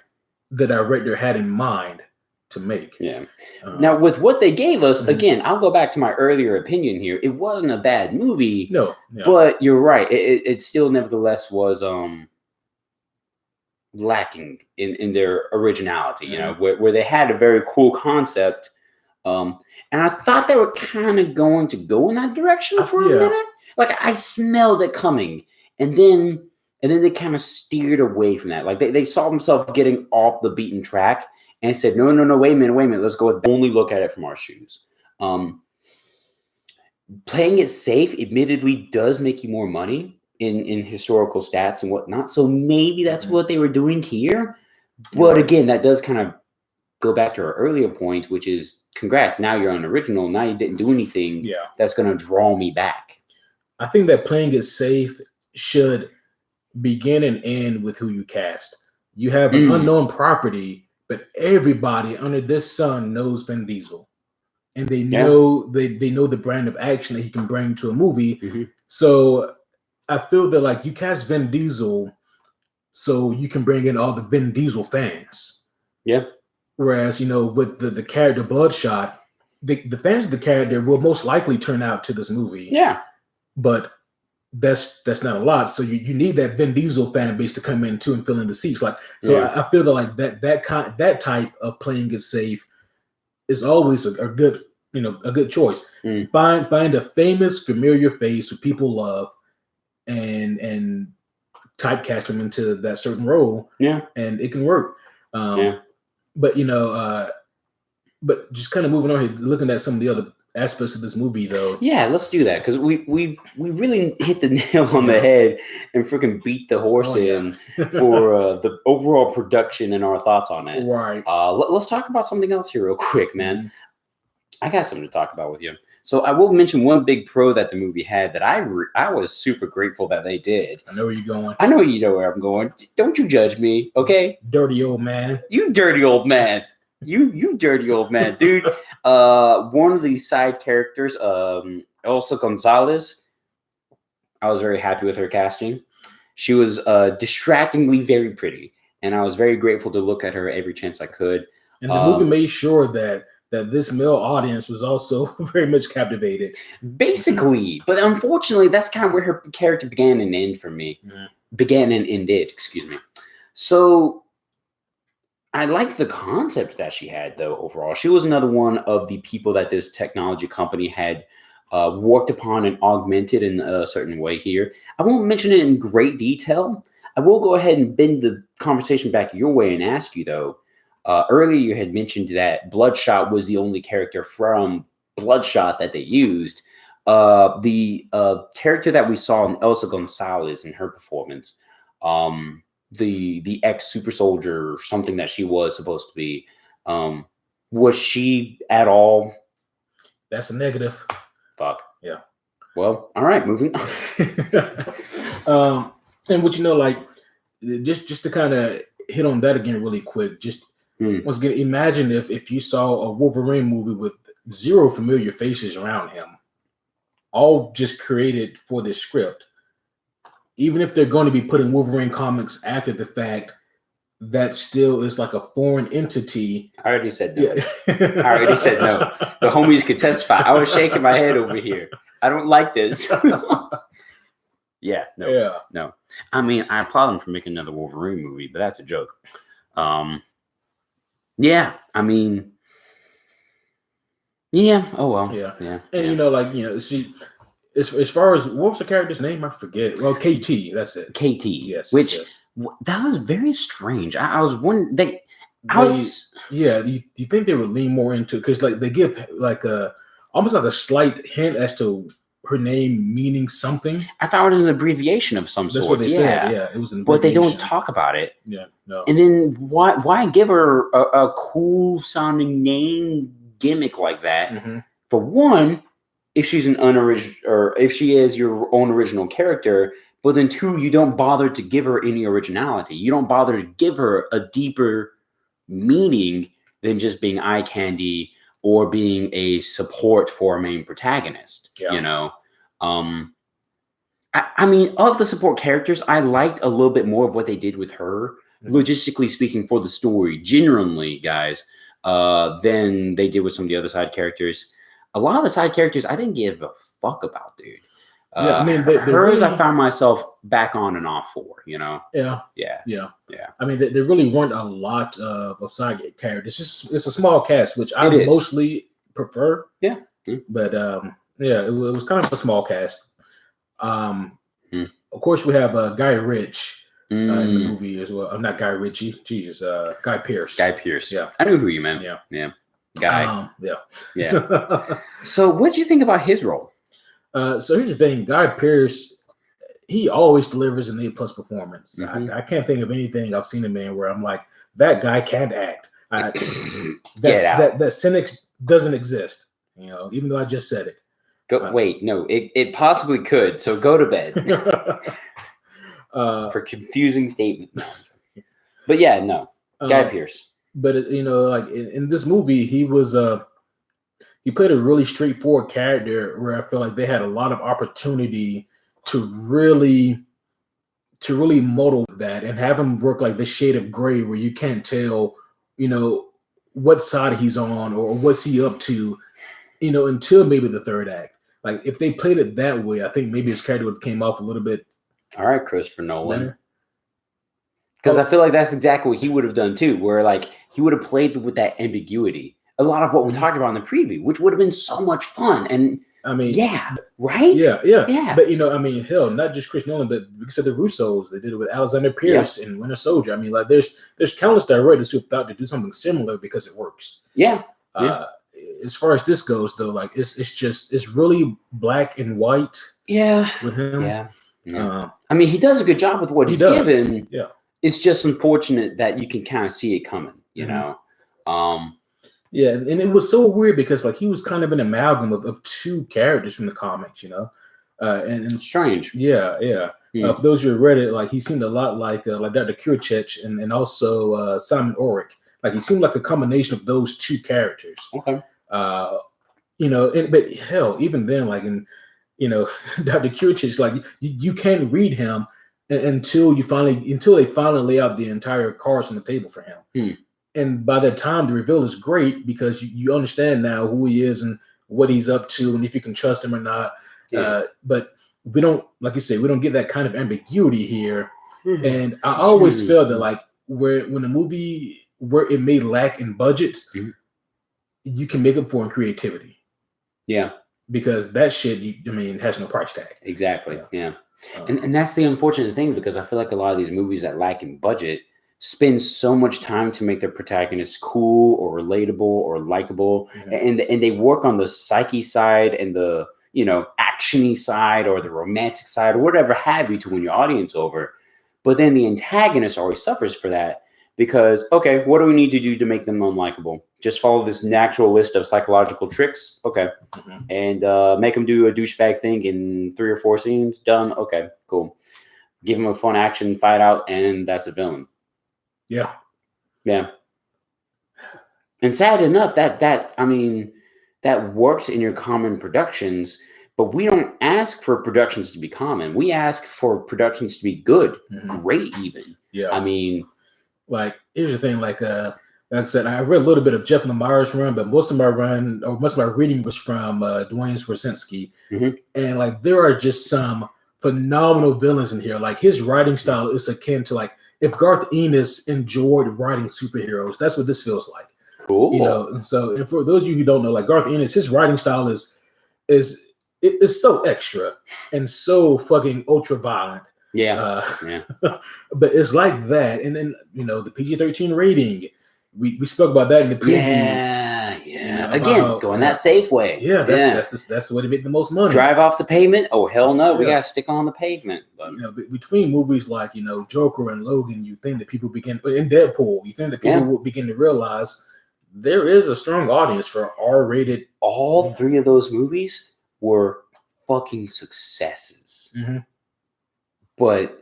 Speaker 2: director had in mind to make.
Speaker 1: Yeah. Now, with what they gave us, again, I'll go back to my earlier opinion here. It wasn't a bad movie.
Speaker 2: No.
Speaker 1: But you're right. It still nevertheless was lacking in their originality, where they had a very cool concept. And I thought they were kind of going to go in that direction for a minute. Like, I smelled it coming. And then they kind of steered away from that. Like, they saw themselves getting off the beaten track and said, no, wait a minute. Let's go only look at it from our shoes. Playing it safe, admittedly, does make you more money in historical stats and whatnot. So maybe that's what they were doing here. But again, that does kind of go back to our earlier point, which is congrats. Now you're on original. Now you didn't do anything that's going to draw me back.
Speaker 2: I think that playing it safe should begin and end with who you cast. You have an unknown property, but everybody under this sun knows Vin Diesel. And they know they know the brand of action that he can bring to a movie. So I feel that, like, you cast Vin Diesel so you can bring in all the Vin Diesel fans. Yeah. Whereas, with the character Bloodshot, the fans of the character will most likely turn out to this movie. Yeah. But that's not a lot. So you need that Vin Diesel fan base to come in too and fill in the seats. Like, so I feel that, like, that type of playing it safe is always a good, a good choice. Find a famous, familiar face who people love, and typecast them into that certain role. Yeah, and it can work. But but just kind of moving on here, looking at some of the other aspects of this movie, though. Yeah,
Speaker 1: let's do that, because we really hit the nail on the head and freaking beat the horse in for the overall production and our thoughts on it. Right. Let's talk about something else here real quick, man. I got something to talk about with you. So I will mention one big pro that the movie had that I was super grateful that they did.
Speaker 2: I know where you're going.
Speaker 1: I know you know where I'm going. Don't you judge me, okay?
Speaker 2: Dirty old man.
Speaker 1: You dirty old man. You dirty old man, dude. One of these side characters, Elsa Gonzalez, I was very happy with her casting. She was distractingly very pretty, and I was very grateful to look at her every chance I could.
Speaker 2: And the movie made sure that this male audience was also very much captivated.
Speaker 1: Basically, but unfortunately, that's kind of where her character began and ended for me.
Speaker 2: Yeah.
Speaker 1: Began and ended, excuse me. So I liked the concept that she had, though, overall. She was another one of the people that this technology company had worked upon and augmented in a certain way here. I won't mention it in great detail. I will go ahead and bend the conversation back your way and ask you, though. Earlier, you had mentioned that Bloodshot was the only character from Bloodshot that they used. The character that we saw in Elsa Gonzalez in her performance, the ex super soldier or something that she was supposed to be, was she at all?
Speaker 2: That's a negative.
Speaker 1: Fuck.
Speaker 2: Yeah.
Speaker 1: Well, all right, moving on.
Speaker 2: And what like, just to kind of hit on that again really quick, just once again, imagine if you saw a Wolverine movie with zero familiar faces around him, all just created for this script. Even if they're going to be putting Wolverine comics after the fact, that still is like a foreign entity.
Speaker 1: I already said no. Yeah. I already said no. The homies could testify. I was shaking my head over here. I don't like this. Yeah, no. I mean, I applaud them for making another Wolverine movie, but that's a joke. Yeah, I mean, yeah. Oh well.
Speaker 2: Yeah. And she, as far as what was the character's name, I forget. Well, KT. That's it.
Speaker 1: KT.
Speaker 2: Yes.
Speaker 1: Which
Speaker 2: yes.
Speaker 1: That was very strange. I was wondering.
Speaker 2: Yeah. Do you think they would lean more into, because like they give like almost like a slight hint as to her name meaning something.
Speaker 1: I thought it was an abbreviation of some sort.
Speaker 2: That's what they said. Yeah, it was an abbreviation.
Speaker 1: But they don't talk about it.
Speaker 2: Yeah, no.
Speaker 1: And then why give her a cool sounding name gimmick like that?
Speaker 2: Mm-hmm.
Speaker 1: For one, if she's an unoriginal, or if she is your own original character, but then two, you don't bother to give her any originality. You don't bother to give her a deeper meaning than just being eye candy or being a support for a main protagonist.
Speaker 2: Yeah.
Speaker 1: You know, I mean, of the support characters, I liked a little bit more of what they did with her, logistically speaking, for the story, genuinely, guys, than they did with some of the other side characters. A lot of the side characters I didn't give a fuck about, dude.
Speaker 2: Yeah, I mean,
Speaker 1: hers
Speaker 2: really,
Speaker 1: I found myself back on and off for, you know?
Speaker 2: Yeah. I mean, there really weren't a lot of side characters. It's a small cast, which I mostly prefer.
Speaker 1: Yeah.
Speaker 2: But it was kind of a small cast. Of course, we have Guy Ritchie in the movie as well. I'm not Guy Ritchie. Jesus, Guy Pearce.
Speaker 1: Guy Pearce.
Speaker 2: Yeah.
Speaker 1: I knew who you meant.
Speaker 2: Yeah.
Speaker 1: Guy.
Speaker 2: Yeah.
Speaker 1: So what did you think about his role?
Speaker 2: So here's the thing. Guy Pearce, he always delivers an A+ performance. I can't think of anything I've seen him in where I'm like, that guy can't act. That sentence doesn't exist, you know, even though I just said it.
Speaker 1: Wait, no, it possibly could. So go to bed. For confusing statements. But yeah, no. Guy Pearce.
Speaker 2: But like in this movie, he was he played a really straightforward character where I feel like they had a lot of opportunity to really model that and have him work like the shade of gray where you can't tell, what side he's on or what's he up to, until maybe the third act. Like if they played it that way, I think maybe his character would have came off a little bit.
Speaker 1: All right, Christopher Nolan. Because I feel like that's exactly what he would have done too, where like he would have played with that ambiguity. A lot of what we talked about in the preview, which would have been so much fun. And I mean, yeah, right?
Speaker 2: Yeah. But I mean, hell, not just Chris Nolan, but because of the Russos, they did it with Alexander Pierce and Winter Soldier. I mean, like there's countless directors who thought to do something similar because it works.
Speaker 1: Yeah.
Speaker 2: As far as this goes, though, like it's really black and white.
Speaker 1: Yeah.
Speaker 2: With him.
Speaker 1: Yeah. I mean, he does a good job with what he's given.
Speaker 2: Yeah.
Speaker 1: It's just unfortunate that you can kind of see it coming, you know?
Speaker 2: Yeah, and it was so weird because like he was kind of an amalgam of two characters from the comics, and
Speaker 1: strange.
Speaker 2: Yeah. For those who read it, like he seemed a lot like Dr. Kurchich and also Simon Oric. Like he seemed like a combination of those two characters.
Speaker 1: Okay.
Speaker 2: But hell, even then, like in Dr. Kurchich, like you can't read him until they finally lay out the entire cards on the table for him. And by that time, the reveal is great because you understand now who he is and what he's up to and if you can trust him or not. But we don't, like you say, we don't get that kind of ambiguity here. And I always feel that like when a movie where it may lack in budget, you can make up for in creativity.
Speaker 1: Yeah.
Speaker 2: Because that shit, has no price tag.
Speaker 1: Exactly. Yeah. And that's the unfortunate thing, because I feel like a lot of these movies that lack in budget spend so much time to make their protagonists cool or relatable or likable, and they work on the psyche side and the actiony side or the romantic side or whatever have you to win your audience over. But then the antagonist always suffers for that because, okay, what do we need to do to make them unlikable? Just follow this natural list of psychological tricks, okay, and make them do a douchebag thing in 3 or 4 scenes. Done. Okay, cool. Give them a fun action fight out, and that's a villain.
Speaker 2: Yeah.
Speaker 1: And sad enough, that works in your common productions, but we don't ask for productions to be common. We ask for productions to be good, great, even.
Speaker 2: Yeah.
Speaker 1: Like,
Speaker 2: here's the thing. Like I said, I read a little bit of Jeff Lemire's run, but most of my reading was from Dwayne Swarzynski, and like there are just some phenomenal villains in here. Like his writing style is akin to like if Garth Ennis enjoyed writing superheroes, that's what this feels like.
Speaker 1: Cool.
Speaker 2: And so for those of you who don't know, like Garth Ennis, his writing style is so extra and so fucking ultra violent. But it's like that. And then the PG-13 rating, we spoke about that in the preview.
Speaker 1: Again, going that safe way.
Speaker 2: That's the way to make the most money.
Speaker 1: Drive off the pavement? Oh hell no, we gotta stick on the pavement. But
Speaker 2: between movies like Joker and Logan, you think that people in Deadpool, you think that people will begin to realize there is a strong audience for R-rated.
Speaker 1: All 3 of those movies were fucking successes. But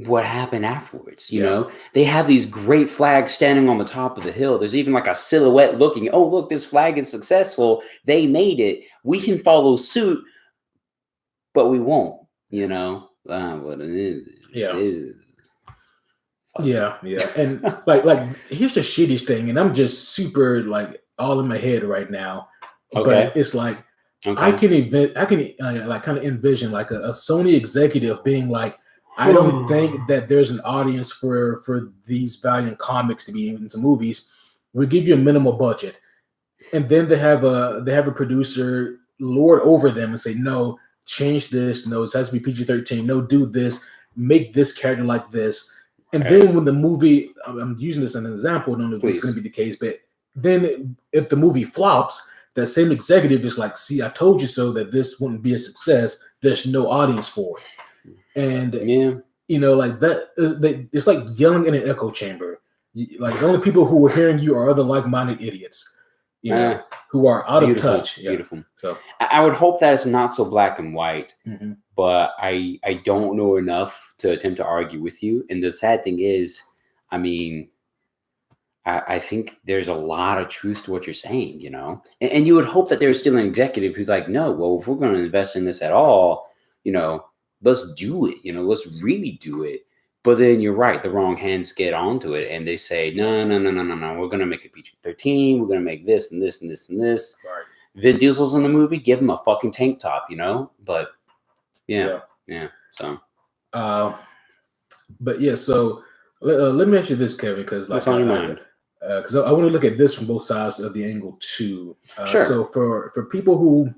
Speaker 1: what happened afterwards? You know, they have these great flags standing on the top of the hill. There's even like a silhouette looking, oh, look, this flag is successful. They made it. We can follow suit, but we won't, what it is.
Speaker 2: And like here's the shittiest thing, and I'm just super like all in my head right now. But it's like I can kind of envision like a Sony executive being like, I don't think that there's an audience for these Valiant comics to be into movies. We give you a minimal budget, and then they have a producer lord over them and say, no, change this. No, it has to be PG-13. No, do this. Make this character like this. And then when the movie, I'm using this as an example, I don't know if this is going to be the case, but then if the movie flops, that same executive is like, see, I told you so that this wouldn't be a success. There's no audience for it. And, like that, it's like yelling in an echo chamber. Like the only people who are hearing you are other like-minded idiots, who are out of touch.
Speaker 1: Beautiful. So I would hope that it's not so black and white, but I don't know enough to attempt to argue with you. And the sad thing is, I think there's a lot of truth to what you're saying, and you would hope that there's still an executive who's like, no, well, if we're going to invest in this at all, let's do it, let's really do it. But then you're right, the wrong hands get onto it and they say, no, we're going to make it PG-13. We're going to make this and this and this and this.
Speaker 2: Right.
Speaker 1: Vin Diesel's in the movie, give him a fucking tank top, but so.
Speaker 2: But so let me ask you this, Kevin, because
Speaker 1: what's on your mind?
Speaker 2: Because I want to look at this from both sides of the angle too.
Speaker 1: Sure.
Speaker 2: So for people who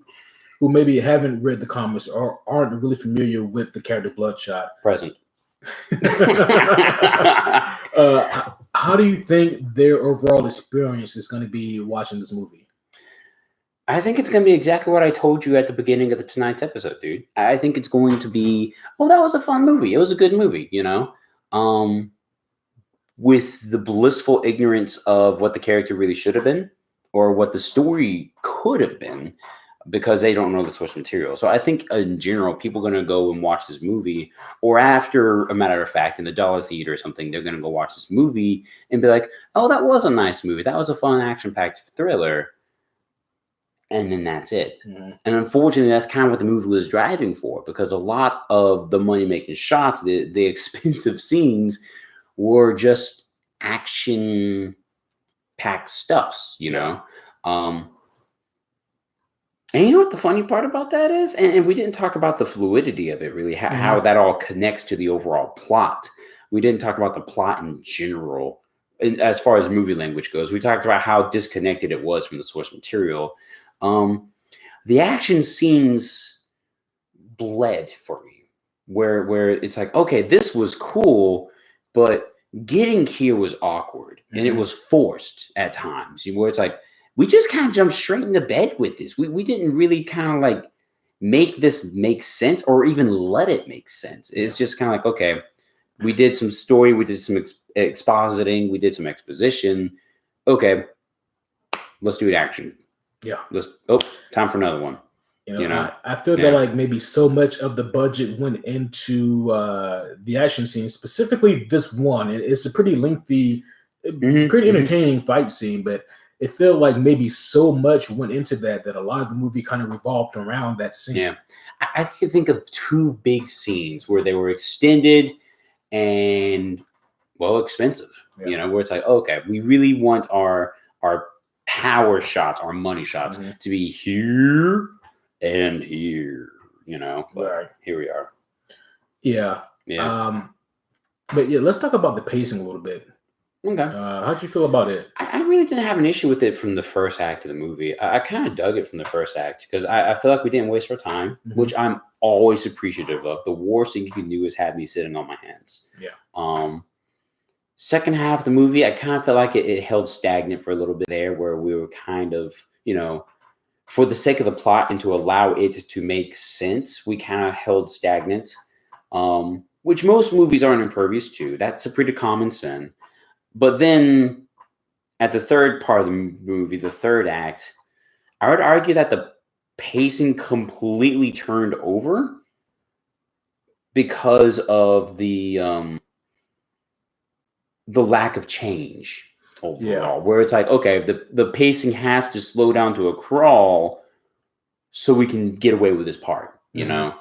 Speaker 2: maybe haven't read the comics or aren't really familiar with the character Bloodshot,
Speaker 1: present.
Speaker 2: How do you think their overall experience is going to be watching this movie?
Speaker 1: I think it's going to be exactly what I told you at the beginning of tonight's episode, dude. I think it's going to be, that was a fun movie. It was a good movie, with the blissful ignorance of what the character really should have been or what the story could have been because they don't know the source material. So I think in general, people are going to go and watch this movie, or after a matter of fact, in the dollar theater or something, they're going to go watch this movie and be like, oh, that was a nice movie. That was a fun action-packed thriller. and then that's it.
Speaker 2: Mm-hmm.
Speaker 1: And unfortunately, that's kind of what the movie was driving for, because a lot of the money-making shots, the expensive scenes, were just action-packed stuffs, you know? And you know what the funny part about that is? And we didn't talk about the fluidity of it, really, how that all connects to the overall plot. We didn't talk about the plot in general, as far as movie language goes. We talked about how disconnected it was from the source material. The action scenes bled for me, where it's like, okay, this was cool, but getting here was awkward, and it was forced at times. Where it's like, we just kind of jumped straight into bed with this. We didn't really kind of like make this make sense, or even let it make sense. It's just kind of like, okay, we did some story, we did some expositing, we did some exposition. Okay, let's do it action.
Speaker 2: Yeah.
Speaker 1: Time for another one.
Speaker 2: You know, I feel that like maybe so much of the budget went into the action scene, specifically this one. It's a pretty lengthy, pretty entertaining fight scene, but it felt like maybe so much went into that a lot of the movie kind of revolved around that scene.
Speaker 1: Yeah, I can think of two big scenes where they were extended and, well, expensive. You know, where it's like, okay, we really want our power shots, our money shots to be here and here, you know. But here we are.
Speaker 2: Yeah. But yeah, let's talk about the pacing a little bit.
Speaker 1: Okay.
Speaker 2: How'd you feel about it?
Speaker 1: I really didn't have an issue with it from the first act of the movie. I kind of dug it from the first act, because I feel like we didn't waste our time, which I'm always appreciative of. The worst thing you can do is have me sitting on my hands.
Speaker 2: Yeah.
Speaker 1: Second half of the movie, I kind of felt like it held stagnant for a little bit there, where we were kind of, you know, for the sake of the plot and to allow it to make sense, we kind of held stagnant, which most movies aren't impervious to. That's a pretty common sin. But then at the third part of the movie, the third act, I would argue that the pacing completely turned over because of the lack of change overall, where it's like, okay, the pacing has to slow down to a crawl so we can get away with this part, you know?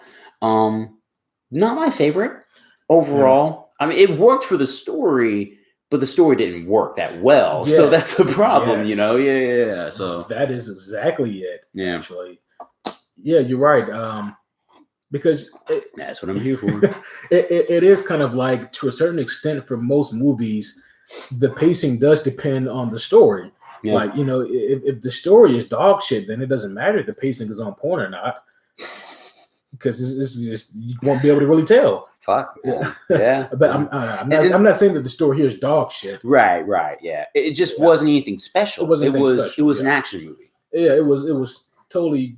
Speaker 1: Not my favorite overall. I mean, it worked for the story, but the story didn't work that well.
Speaker 2: Yes.
Speaker 1: So that's the problem, you know? Yeah. So
Speaker 2: that is exactly it.
Speaker 1: Yeah.
Speaker 2: Actually. Yeah, you're right. Because
Speaker 1: that's what I'm here for.
Speaker 2: It is kind of like, to a certain extent, for most movies, the pacing does depend on the story. Yeah. Like, you know, if the story is dog shit, then it doesn't matter if the pacing is on point or not, because it's just, you won't be able to really tell.
Speaker 1: Fuck. Yeah.
Speaker 2: But I'm not saying that the story here is dog shit.
Speaker 1: Right. Yeah. It just wasn't anything special. It was an action movie.
Speaker 2: Yeah. It was totally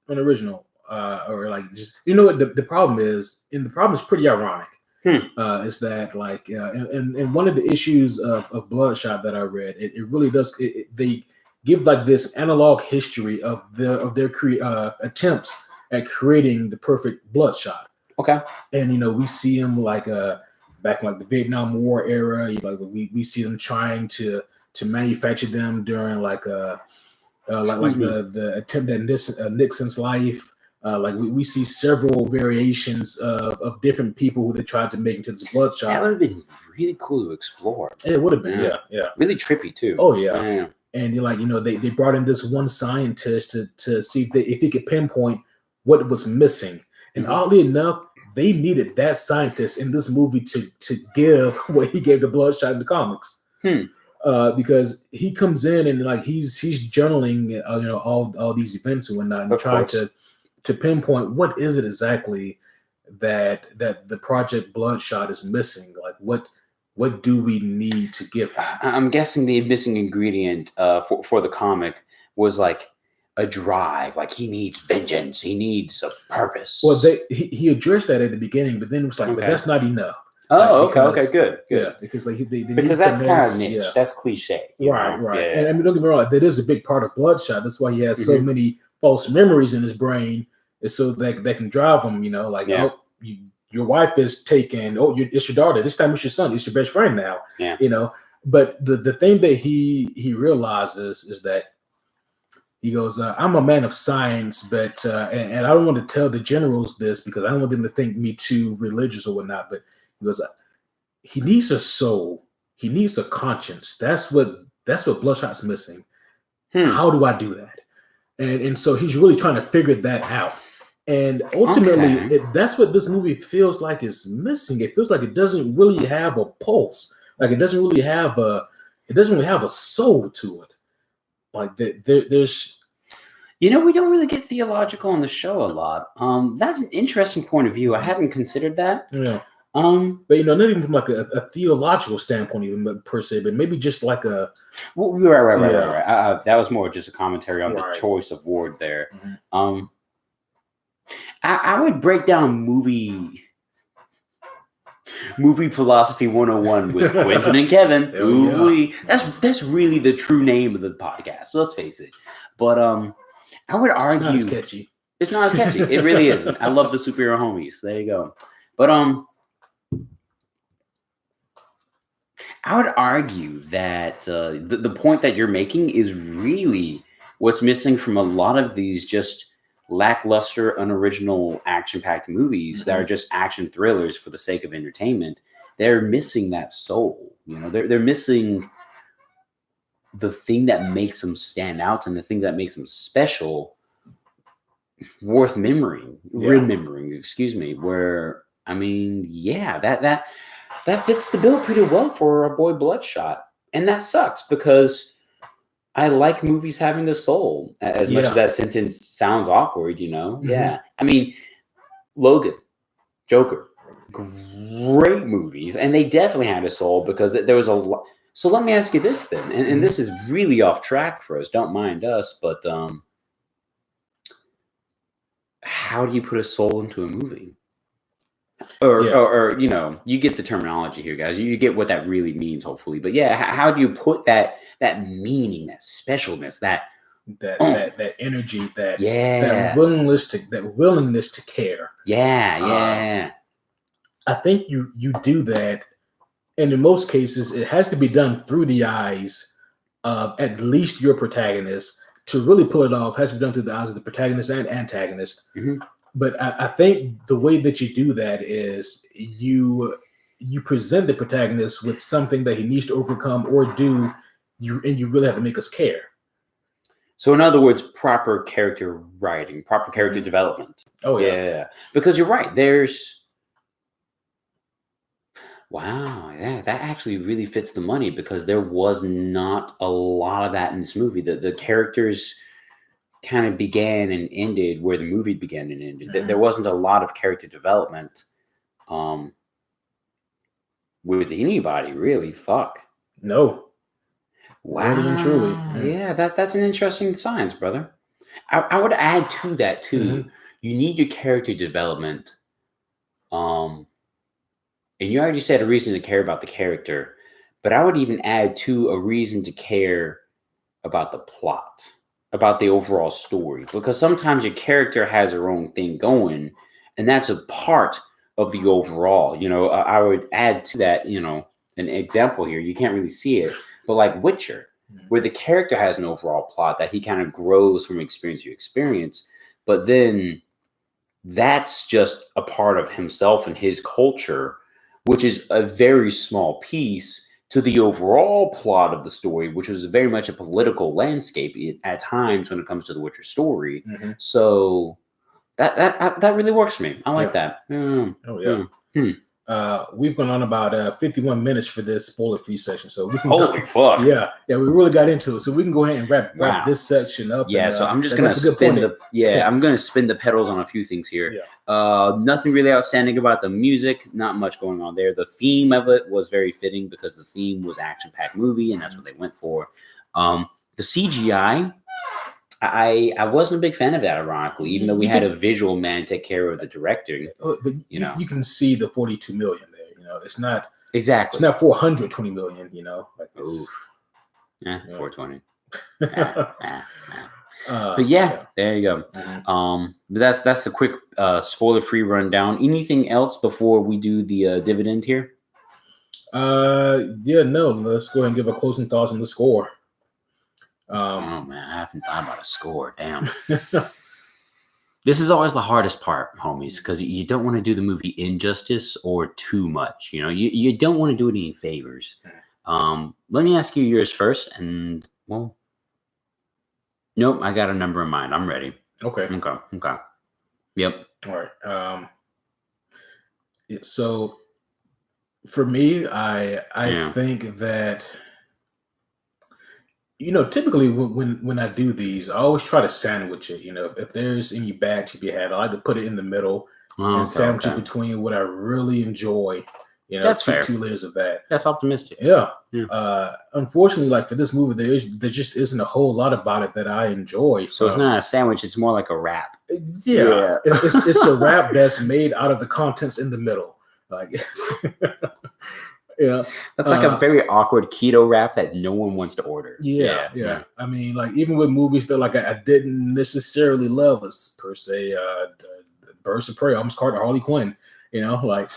Speaker 2: unoriginal. Or like, just, you know what the problem is, and the problem is pretty ironic. Is that like and one of the issues of Bloodshot that I read, it really does, they give like this analog history of their attempts at creating the perfect Bloodshot. Okay. And you know, we see him like back in like the Vietnam War era, like we see them trying to manufacture them during like the attempt at Nixon's life. Like we see several variations of different people who they tried to make into this Bloodshot.
Speaker 1: That would have been really cool to explore.
Speaker 2: It would have been, yeah.
Speaker 1: Really trippy too.
Speaker 2: Oh yeah. And you're like, you know, they brought in this one scientist to see if he could pinpoint what was missing. And oddly enough, they needed that scientist in this movie to give what he gave the Bloodshot in the comics. Because he comes in and like he's journaling, you know, all these events and whatnot, and trying to pinpoint what is it exactly that the Project Bloodshot is missing. Like what do we need to give him?
Speaker 1: I'm guessing the missing ingredient for the comic was like a drive. Like he needs vengeance. He needs a purpose.
Speaker 2: Well, he addressed that at the beginning, but then it was like, but that's not enough.
Speaker 1: Oh, like, okay, good.
Speaker 2: Yeah, because like
Speaker 1: because that's kind of niche. Yeah. That's cliche.
Speaker 2: Right.
Speaker 1: Yeah.
Speaker 2: And I mean, don't get me wrong, that is a big part of Bloodshot. That's why he has so many false memories in his brain, is so that they can drive him. You know, like your wife is taken. Oh, it's your daughter. This time it's your son. It's your best friend now. Yeah. You know, but the thing that he realizes is that He goes, I'm a man of science, but and I don't want to tell the generals this because I don't want them to think me too religious or whatnot. But he goes, he needs a soul. He needs a conscience. That's what Bloodshot's missing. How do I do that? And so he's really trying to figure that out. And ultimately, that's what this movie feels like is missing. It feels like it doesn't really have a pulse. Like it doesn't really have a soul to it. Like there's,
Speaker 1: we don't really get theological on the show a lot. That's an interesting point of view. I hadn't considered that.
Speaker 2: Yeah. But not even from like a theological standpoint, even per se, but maybe just like a.
Speaker 1: Well, right. That was more just a commentary on the choice of word there.
Speaker 2: Mm-hmm.
Speaker 1: I would break down movie philosophy 101 with Quentin and Kevin. Ooh, that's really the true name of the podcast. Let's face it. But I would argue
Speaker 2: it's not as catchy.
Speaker 1: It's not as catchy. It really isn't. I love the superhero homies. There you go. But I would argue that the point that you're making is really what's missing from a lot of these just lackluster, unoriginal, action-packed movies that are just action thrillers for the sake of entertainment. They're missing that soul. They're missing the thing that makes them stand out and the thing that makes them special, worth remembering. Excuse me. Where that fits the bill pretty well for our boy Bloodshot, and that sucks because I like movies having a soul. As much as that sentence sounds awkward,
Speaker 2: Mm-hmm.
Speaker 1: Yeah. I mean, Logan, Joker, great movies, and they definitely had a soul because there was a lot. So let me ask you this then, and this is really off track for us. Don't mind us, but how do you put a soul into a movie? Or you get the terminology here, guys. You get what that really means, hopefully. But how do you put that meaning, that specialness, that
Speaker 2: energy, that willingness to care? I think you do that, and in most cases, it has to be done through the eyes of at least your protagonist. To really pull it off, it has to be done through the eyes of the protagonist and antagonist.
Speaker 1: Mm-hmm.
Speaker 2: But I think the way that you do that is you present the protagonist with something that he needs to overcome or do, and you really have to make us care.
Speaker 1: So in other words, proper character writing, proper character development.
Speaker 2: Oh yeah.
Speaker 1: Because you're right. That actually really fits the money because there was not a lot of that in this movie. The characters kind of began and ended where the movie began and ended. Mm-hmm. There wasn't a lot of character development with anybody, really. Fuck.
Speaker 2: No.
Speaker 1: Wow.
Speaker 2: Really and truly.
Speaker 1: Yeah, that's an interesting science, brother. I would add to that, too. Mm-hmm. You need your character development. And you already said a reason to care about the character. But I would even add, too, a reason to care about the plot. About the overall story, because sometimes your character has her own thing going, and that's a part of the overall. I would add to that, an example here. You can't really see it, but like Witcher, where the character has an overall plot that he kind of grows from experience to experience, but then that's just a part of himself and his culture, which is a very small piece to the overall plot of the story, which was very much a political landscape at times when it comes to the Witcher story. Mm-hmm. So that really works for me. I like that.
Speaker 2: We've gone on about 51 minutes for this spoiler-free section, so we can.
Speaker 1: Holy fuck!
Speaker 2: Yeah, we really got into it, so we can go ahead and wrap this section up.
Speaker 1: Yeah, so I'm just gonna I'm gonna spin the pedals on a few things here. Yeah. Nothing really outstanding about the music. Not much going on there. The theme of it was very fitting because the theme was action-packed movie, and that's what they went for. The CGI. I wasn't a big fan of that, ironically, even though we had a visual man take care of the director.
Speaker 2: But you can see the 42 million there. It's not
Speaker 1: exactly.
Speaker 2: It's not 420 million.
Speaker 1: Oof. 420. But there you go. Mm-hmm. But that's a quick spoiler-free rundown. Anything else before we do the dividend here?
Speaker 2: No. Let's go ahead and give a closing thoughts on the score.
Speaker 1: Oh man, I haven't thought about a score. Damn. This is always the hardest part, homies, because you don't want to do the movie injustice or too much. You know, you don't want to do it any favors. Let me ask you yours first, and well, nope, I got a number in mind. I'm ready.
Speaker 2: Okay.
Speaker 1: Yep.
Speaker 2: All right. So for me, I think that, you know, typically when I do these, I always try to sandwich it. You know, if there's any bad to be had, I like to put it in the middle and sandwich it between what I really enjoy. You know,
Speaker 1: That's fair.
Speaker 2: Two layers of that.
Speaker 1: That's optimistic.
Speaker 2: Yeah. Unfortunately, like for this movie, there just isn't a whole lot about it that I enjoy.
Speaker 1: So it's not a sandwich; it's more like a wrap.
Speaker 2: Yeah. It's a wrap that's made out of the contents in the middle. Like, yeah,
Speaker 1: that's like a very awkward keto wrap that no one wants to order.
Speaker 2: Yeah. I mean, like even with movies that like I didn't necessarily love, per se, Birds of Prey, I almost called it Harley Quinn. You know, like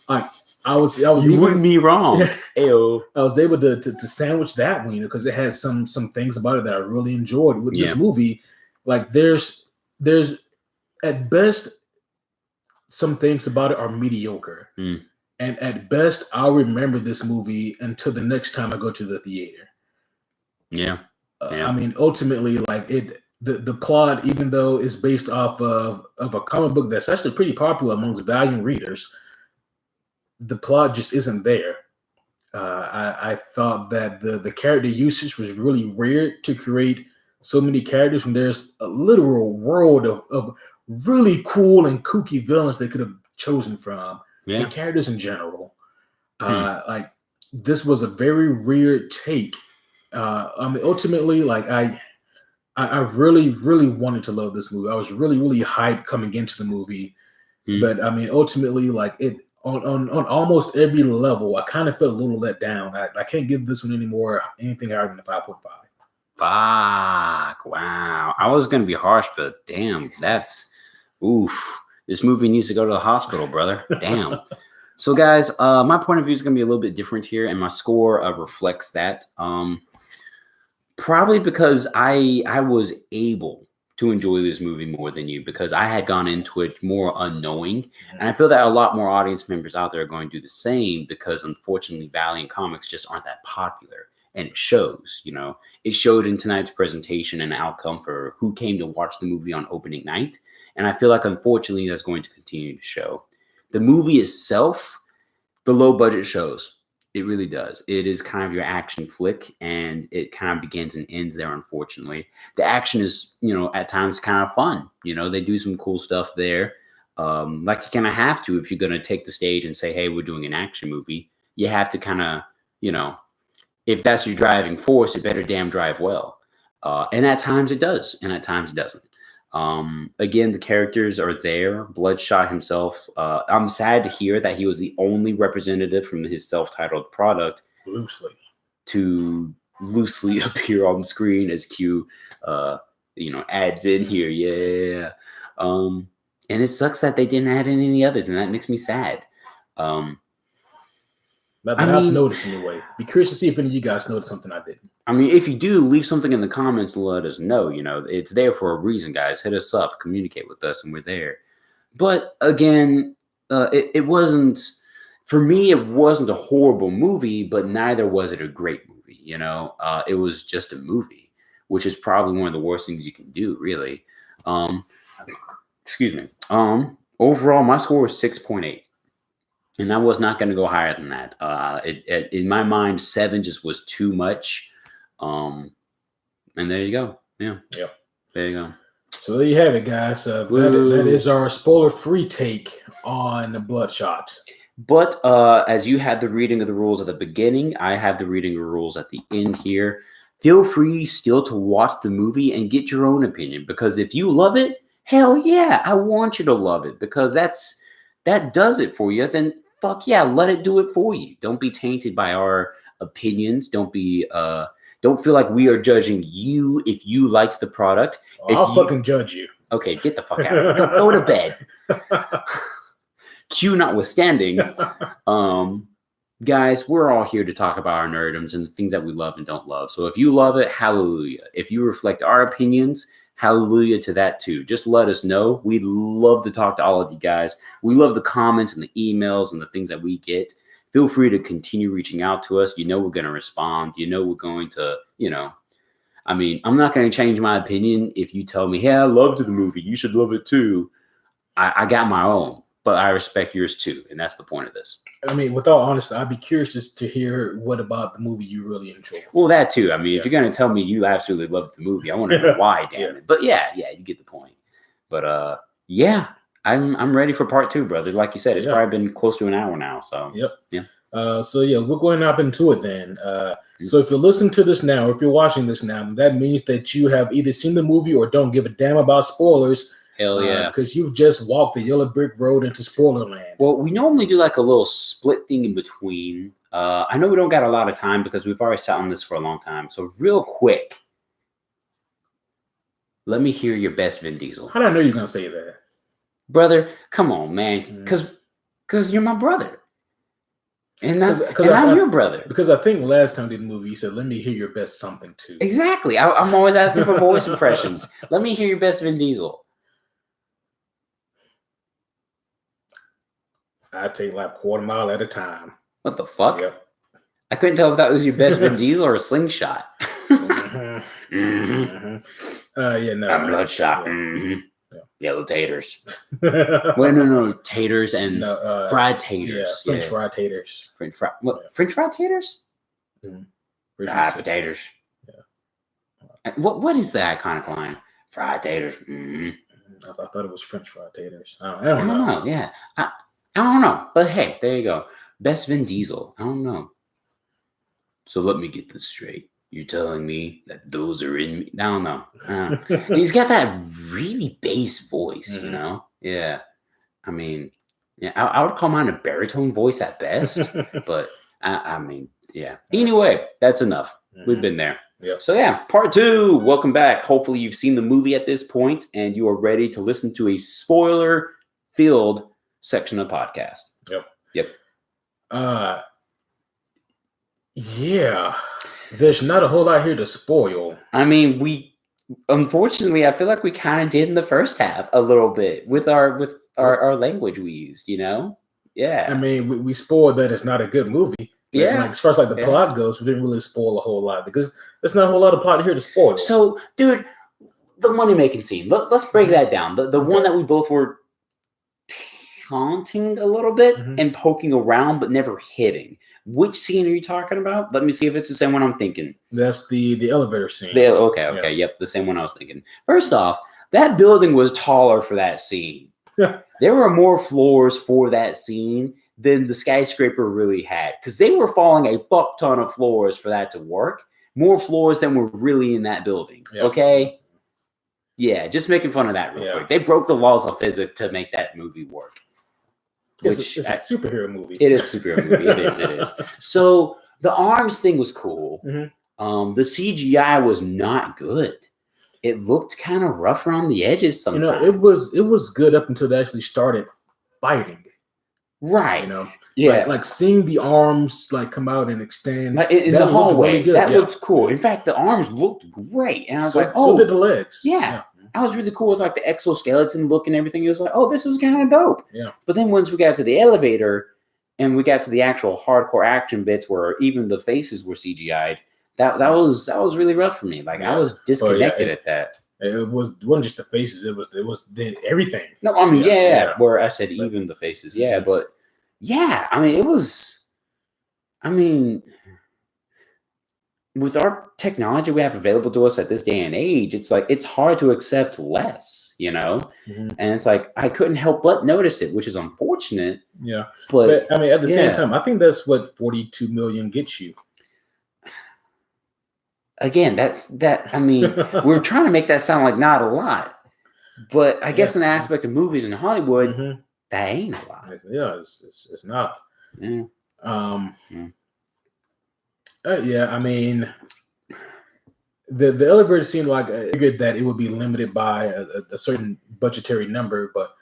Speaker 2: I was.
Speaker 1: You wouldn't be wrong. Ayo.
Speaker 2: I was able to sandwich that one, you know, because it had some things about it that I really enjoyed. With this movie, like there's at best some things about it are mediocre. And at best, I'll remember this movie until the next time I go to the theater.
Speaker 1: Yeah.
Speaker 2: I mean, ultimately, like the plot, even though it's based off of a comic book that's actually pretty popular amongst Valiant readers, the plot just isn't there. I thought that the character usage was really weird to create so many characters when there's a literal world of really cool and kooky villains they could have chosen from. And characters in general. Like this was a very weird take. I mean, ultimately, like I really, really wanted to love this movie. I was really, really hyped coming into the movie. But I mean, ultimately, like it on almost every level, I kind of felt a little let down. I can't give this one anything higher than a 5.5.
Speaker 1: Fuck. Wow. I was gonna be harsh, but damn, that's oof. This movie needs to go to the hospital, brother. Damn. So, guys, my point of view is going to be a little bit different here, and my score reflects that. Probably because I was able to enjoy this movie more than you, because I had gone into it more unknowing. And I feel that a lot more audience members out there are going to do the same, because, unfortunately, Valiant comics just aren't that popular. And it shows, you know. It showed in tonight's presentation and outcome for who came to watch the movie on opening night. And I feel like, unfortunately, that's going to continue to show. The movie itself, the low budget shows. It really does. It is kind of your action flick, and it kind of begins and ends there, unfortunately. The action is, you know, at times kind of fun. You know, they do some cool stuff there. Like you kind of have to if you're going to take the stage and say, hey, we're doing an action movie. You have to kind of, you know, if that's your driving force, it better damn drive well. And at times it does, and at times it doesn't. Again, the characters are there. Bloodshot himself. I'm sad to hear that he was the only representative from his self-titled product to loosely appear on screen as Q, you know, adds in here. Yeah. And it sucks that they didn't add in any others, and that makes me sad.
Speaker 2: Not that I've noticed anyway. Be curious to see if any of you guys noticed something I didn't.
Speaker 1: I mean, if you do, leave something in the comments and let us know. You know, it's there for a reason, guys. Hit us up, communicate with us, and we're there. But again, it wasn't, for me, it wasn't a horrible movie, but neither was it a great movie. You know, it was just a movie, which is probably one of the worst things you can do, really. Excuse me. Overall, my score was 6.8. And I was not going to go higher than that. In my mind, 7 just was too much. And there you go. Yeah.
Speaker 2: Yep.
Speaker 1: There you go.
Speaker 2: So there you have it, guys. That is our spoiler-free take on the Bloodshot.
Speaker 1: But as you had the reading of the rules at the beginning, I have the reading of the rules at the end here. Feel free still to watch the movie and get your own opinion. Because if you love it, hell yeah, I want you to love it. Because that does it for you. Then fuck yeah, let it do it for you. Don't be tainted by our opinions. Don't feel like we are judging you if you liked the product.
Speaker 2: I'll fucking judge you.
Speaker 1: Okay, get the fuck out. Go to bed. Q notwithstanding. guys, we're all here to talk about our nerddoms and the things that we love and don't love. So if you love it, hallelujah. If you reflect our opinions, hallelujah to that too. Just let us know. We'd love to talk to all of you guys. We love the comments and the emails and the things that we get. Feel free to continue reaching out to us. We're going to respond. We're going to, I'm not going to change my opinion if you tell me, hey, I loved the movie. You should love it too. I got my own, but I respect yours too. And that's the point of this.
Speaker 2: I mean, with all honesty, I'd be curious just to hear what about the movie you really enjoyed.
Speaker 1: Well, that too. I mean, if you're going to tell me you absolutely loved the movie, I want to know why, damn it. But yeah, you get the point. But yeah, I'm ready for part 2, brother. Like you said, it's probably been close to an hour now. So
Speaker 2: yeah. So yeah, we're going up into it then. So if you're listening to this now, or if you're watching this now, that means that you have either seen the movie or don't give a damn about spoilers.
Speaker 1: Hell yeah.
Speaker 2: Because you've just walked the yellow brick road into spoiler land.
Speaker 1: Well, we normally do like a little split thing in between. I know we don't got a lot of time because we've already sat on this for a long time. So real quick, let me hear your best Vin Diesel.
Speaker 2: How did I know you're going to say that?
Speaker 1: Brother, come on, man. Because you're my brother. And I'm your brother.
Speaker 2: Because I think last time we did the movie, you said, let me hear your best something too.
Speaker 1: Exactly. I'm always asking for voice impressions. Let me hear your best Vin Diesel.
Speaker 2: I take like a quarter mile at a time.
Speaker 1: What the fuck?
Speaker 2: Yep.
Speaker 1: I couldn't tell if that was your best Vin Diesel or a slingshot.
Speaker 2: Yeah, no.
Speaker 1: I'm Bloodshot.
Speaker 2: Yeah.
Speaker 1: Mm-hmm. Yeah. Yellow taters. Wait, no. Taters and fried taters.
Speaker 2: French fried taters.
Speaker 1: French fried taters?
Speaker 2: Mm-hmm.
Speaker 1: Fried potatoes. Yeah. What is the iconic line? Fried taters. Mm-hmm.
Speaker 2: I thought it was French fried taters. I don't know.
Speaker 1: Yeah. I don't know. But hey, there you go. Best Vin Diesel. I don't know. So let me get this straight. You're telling me that those are in me? I don't know. He's got that really bass voice, you know? Yeah. I mean, yeah, I would call mine a baritone voice at best. But, I mean, yeah. Anyway, that's enough. We've been there.
Speaker 2: Yep.
Speaker 1: So, yeah, part 2. Welcome back. Hopefully you've seen the movie at this point and you are ready to listen to a spoiler-filled section of the podcast. Yep.
Speaker 2: Yeah. There's not a whole lot here to spoil.
Speaker 1: I mean, unfortunately, I feel like we kind of did in the first half a little bit with our language we used, you know? Yeah.
Speaker 2: I mean, we spoiled that it's not a good movie.
Speaker 1: Yeah.
Speaker 2: Like, as far as like the plot goes, we didn't really spoil a whole lot because there's not a whole lot of plot here to spoil.
Speaker 1: So, dude, the money-making scene. Let's break that down. The one that we both were taunting a little bit and poking around but never hitting. Which scene are you talking about? Let me see if it's the same one I'm thinking.
Speaker 2: That's the elevator scene.
Speaker 1: Okay. Yep, the same one I was thinking. First off, that building was taller for that scene. There were more floors for that scene than the skyscraper really had because they were falling a fuck ton of floors for that to work. More floors than were really in that building. Okay? Yeah, just making fun of that real quick. They broke the laws of physics to make that movie work.
Speaker 2: It's a superhero movie.
Speaker 1: It is a superhero movie. It is. So the arms thing was cool. The CGI was not good. It looked kind of rough around the edges sometimes.
Speaker 2: You know, it was good up until they actually started fighting.
Speaker 1: Right.
Speaker 2: You know?
Speaker 1: Yeah.
Speaker 2: Like seeing the arms like come out and extend.
Speaker 1: Like in the hallway.
Speaker 2: Really good.
Speaker 1: That looked cool. In fact, the arms looked great. And I was like,
Speaker 2: so did the legs.
Speaker 1: Yeah. I was really cool with like the exoskeleton look and everything. It was like, oh, this is kind of dope.
Speaker 2: Yeah.
Speaker 1: But then once we got to the elevator and we got to the actual hardcore action bits where even the faces were CGI'd, that was really rough for me. Like I was disconnected at that.
Speaker 2: It wasn't just the faces. It was everything.
Speaker 1: No, I mean, where I said even the faces. Yeah. But yeah, I mean, it was, I mean, with our technology we have available to us at this day and age, it's like it's hard to accept less, you know? And it's like I couldn't help but notice it, which is unfortunate.
Speaker 2: Yeah.
Speaker 1: But
Speaker 2: I mean, at the same time, I think that's what 42 million gets you.
Speaker 1: Again, I mean, we're trying to make that sound like not a lot. But I guess in the aspect of movies in Hollywood, that ain't a lot.
Speaker 2: It's not.
Speaker 1: Yeah.
Speaker 2: I mean, the elevator seemed like I figured that it would be limited by a certain budgetary number, but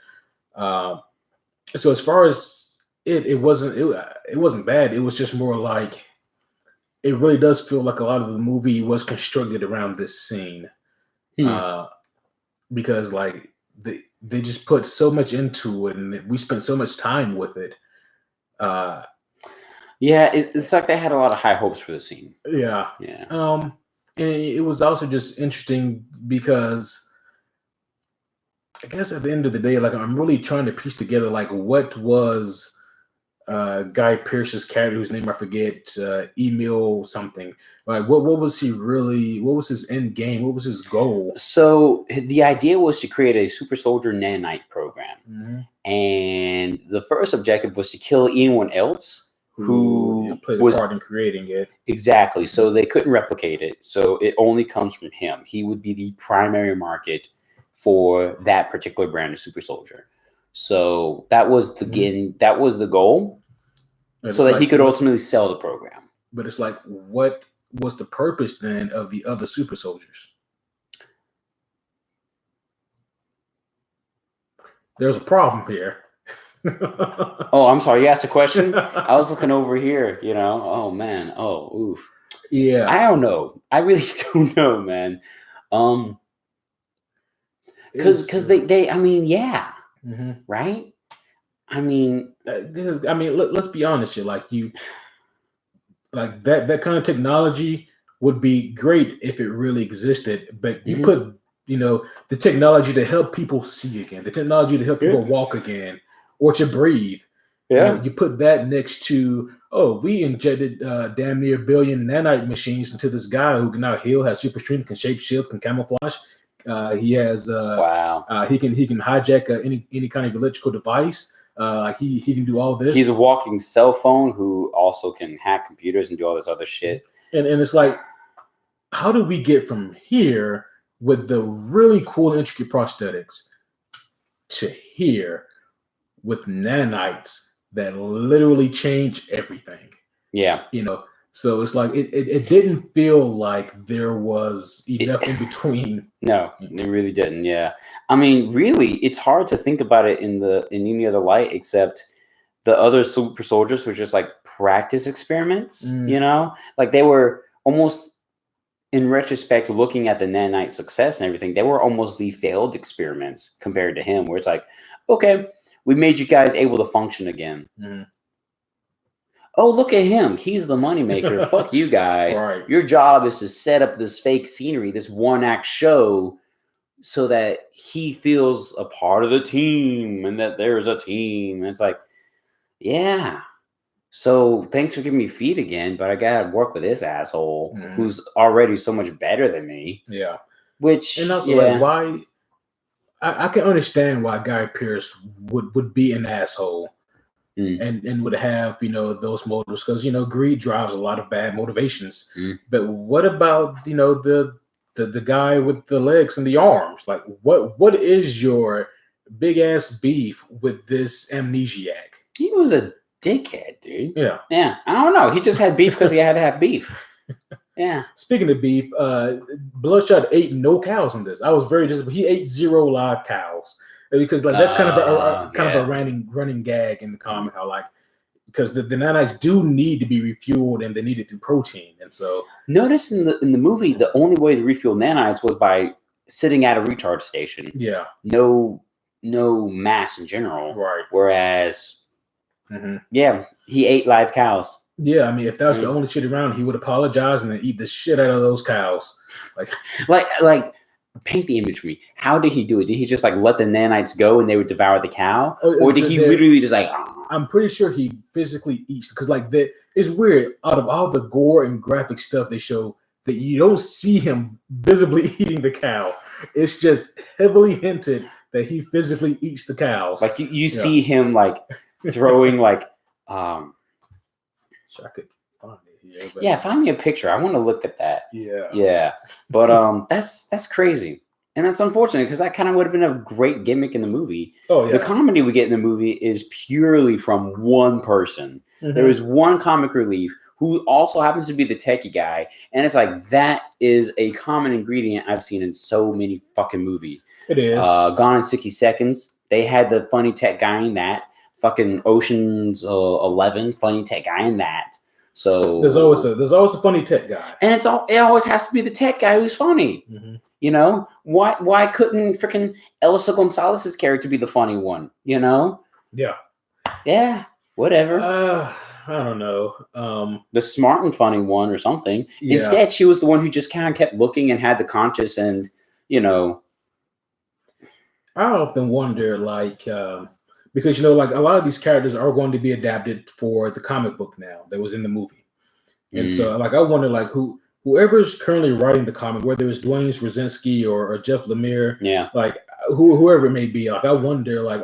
Speaker 2: so as far as it wasn't bad. It was just more like it really does feel like a lot of the movie was constructed around this scene, because like they just put so much into it, and we spent so much time with it.
Speaker 1: Yeah, it's like they had a lot of high hopes for the scene.
Speaker 2: Yeah.
Speaker 1: Yeah.
Speaker 2: And it was also just interesting because I guess at the end of the day, like I'm really trying to piece together like what was Guy Pearce's character, whose name I forget, Emil something. Like what was he really? What was his end game? What was his goal?
Speaker 1: So the idea was to create a super soldier nanite program, and the first objective was to kill anyone else who
Speaker 2: played a
Speaker 1: was
Speaker 2: part in creating it.
Speaker 1: Exactly. So they couldn't replicate it. So it only comes from him. He would be the primary market for that particular brand of super soldier. So that was that was the goal, so that he could ultimately sell the program.
Speaker 2: But it's like, what was the purpose then of the other super soldiers? There's a problem here.
Speaker 1: Oh, I'm sorry. You asked a question? I was looking over here, Oh, man. Oh, oof.
Speaker 2: Yeah.
Speaker 1: I don't know. I really don't know, man. Because they, I mean, yeah. Right? I mean,
Speaker 2: let's be honest here. Like that kind of technology would be great if it really existed, but you put, the technology to help people see again, the technology to help people walk again, or to breathe.
Speaker 1: Yeah.
Speaker 2: You put that next to, we injected damn near 1 billion nanite machines into this guy who can now heal, has super strength, can shape shield, can camouflage. He has he can hijack any kind of electrical device. Like he can do all this.
Speaker 1: He's a walking cell phone who also can hack computers and do all this other shit.
Speaker 2: And it's like, how do we get from here with the really cool intricate prosthetics to here with nanites that literally change everything?
Speaker 1: Yeah.
Speaker 2: So it's like it didn't feel like there was enough in between.
Speaker 1: No, it really didn't. Yeah. I mean, really, it's hard to think about it in any other light except the other super soldiers were just like practice experiments, like they were almost, in retrospect, looking at the nanite success and everything, they were almost the failed experiments compared to him, where it's like, okay, we made you guys able to function again. Oh, look at him. He's the moneymaker. Fuck you guys.
Speaker 2: Right.
Speaker 1: Your job is to set up this fake scenery, this one-act show, so that he feels a part of the team and that there's a team. And it's like, yeah. So thanks for giving me feet again, but I gotta work with this asshole who's already so much better than me.
Speaker 2: Yeah.
Speaker 1: And
Speaker 2: also, like, why... I can understand why Guy Pearce would be an asshole. And would have, those motives, because, greed drives a lot of bad motivations. But what about, the guy with the legs and the arms? Like, what is your big ass beef with this amnesiac?
Speaker 1: He was a dickhead, dude.
Speaker 2: Yeah.
Speaker 1: Yeah. I don't know. He just had beef because he had to have beef. Yeah.
Speaker 2: Speaking of beef, Bloodshot ate no cows in this. I was very disappointed. He ate 0 live cows. Because like that's kind of a running gag in the comic, how like, because the nanites do need to be refueled and they need it through protein, and so
Speaker 1: notice in the movie the only way to refuel nanites was by sitting at a recharge station.
Speaker 2: Yeah.
Speaker 1: No mass in general.
Speaker 2: Right.
Speaker 1: Whereas, he ate live cows.
Speaker 2: Yeah, I mean, if that was the only shit around, he would apologize and then eat the shit out of those cows.
Speaker 1: Like. Paint the image for me. How did he do it? Did he just like let the nanites go and they would devour the cow, or did he literally just like?
Speaker 2: I'm pretty sure he physically eats, because like it's weird. Out of all the gore and graphic stuff they show, that you don't see him visibly eating the cow. It's just heavily hinted that he physically eats the cows.
Speaker 1: Like you see him like throwing like.
Speaker 2: I could find it.
Speaker 1: Yeah, find me a picture. I want to look at that.
Speaker 2: Yeah.
Speaker 1: But that's crazy, and that's unfortunate, because that kind of would have been a great gimmick in the movie.
Speaker 2: Oh yeah.
Speaker 1: The comedy we get in the movie is purely from one person. There is one comic relief who also happens to be the techie guy, and it's like that is a common ingredient I've seen in so many fucking movies.
Speaker 2: It is.
Speaker 1: Gone in 60 Seconds. They had the funny tech guy in that. fucking Ocean's 11 funny tech guy in that. So
Speaker 2: there's always a funny tech guy,
Speaker 1: and it always has to be the tech guy who's funny.
Speaker 2: Mm-hmm.
Speaker 1: You know, why couldn't freaking Elsa Gonzalez's character be the funny one? You know?
Speaker 2: Yeah,
Speaker 1: whatever.
Speaker 2: I don't know.
Speaker 1: The smart and funny one or something.
Speaker 2: Yeah.
Speaker 1: Instead, she was the one who just kind of kept looking and had the conscience, and you know.
Speaker 2: I often wonder, like, because like a lot of these characters are going to be adapted for the comic book now that was in the movie, and so like I wonder, like whoever's currently writing the comic, whether it's Dwayne Straczynski or Jeff Lemire, like whoever it may be, like I wonder, like,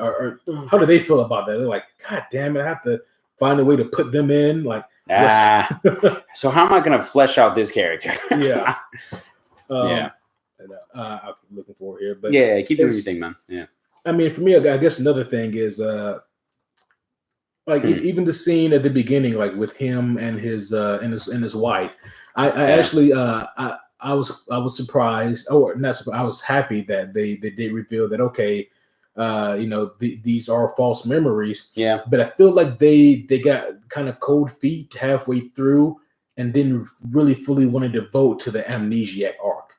Speaker 2: how do they feel about that? They're like, God damn it, I have to find a way to put them in, like.
Speaker 1: So how am I going to flesh out this character?
Speaker 2: Yeah.
Speaker 1: Yeah.
Speaker 2: I'm looking forward here, but
Speaker 1: yeah, keep doing your thing, man. Yeah.
Speaker 2: I mean, for me, I guess another thing is like even the scene at the beginning, like with him and his wife. I actually I was surprised, or not surprised. I was happy that they did reveal that these are false memories.
Speaker 1: Yeah.
Speaker 2: But I feel like they got kind of cold feet halfway through and didn't really fully want to devote to the amnesiac arc.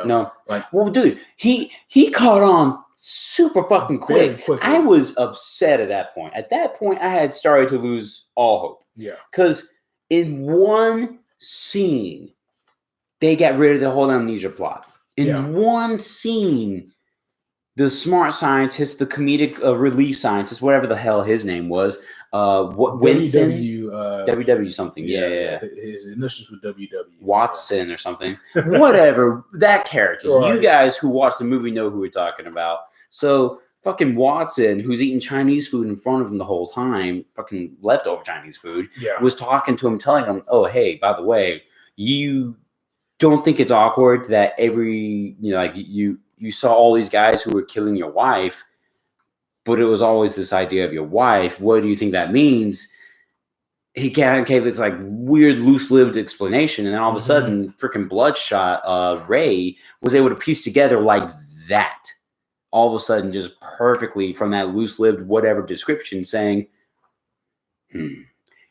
Speaker 1: No, like, well, dude, he caught on super fucking quick. I was upset at that point. At that point, I had started to lose all hope.
Speaker 2: Yeah,
Speaker 1: because in one scene, they got rid of the whole amnesia plot. In one scene, the smart scientist, the comedic relief scientist, whatever the hell his name was, Winston, WW something, yeah.
Speaker 2: His initials were WW.
Speaker 1: Watson or something, whatever that character. Right. You guys who watch the movie know who we're talking about. So fucking Watson, who's eating Chinese food in front of him the whole time, fucking leftover Chinese food, was talking to him, telling him, "Oh, hey, by the way, you don't think it's awkward that you saw all these guys who were killing your wife." But it was always this idea of your wife. What do you think that means? He gave this like weird, loose-lived explanation, and then all of a sudden, freaking Bloodshot, Ray was able to piece together like that. All of a sudden, just perfectly from that loose-lived whatever description, saying,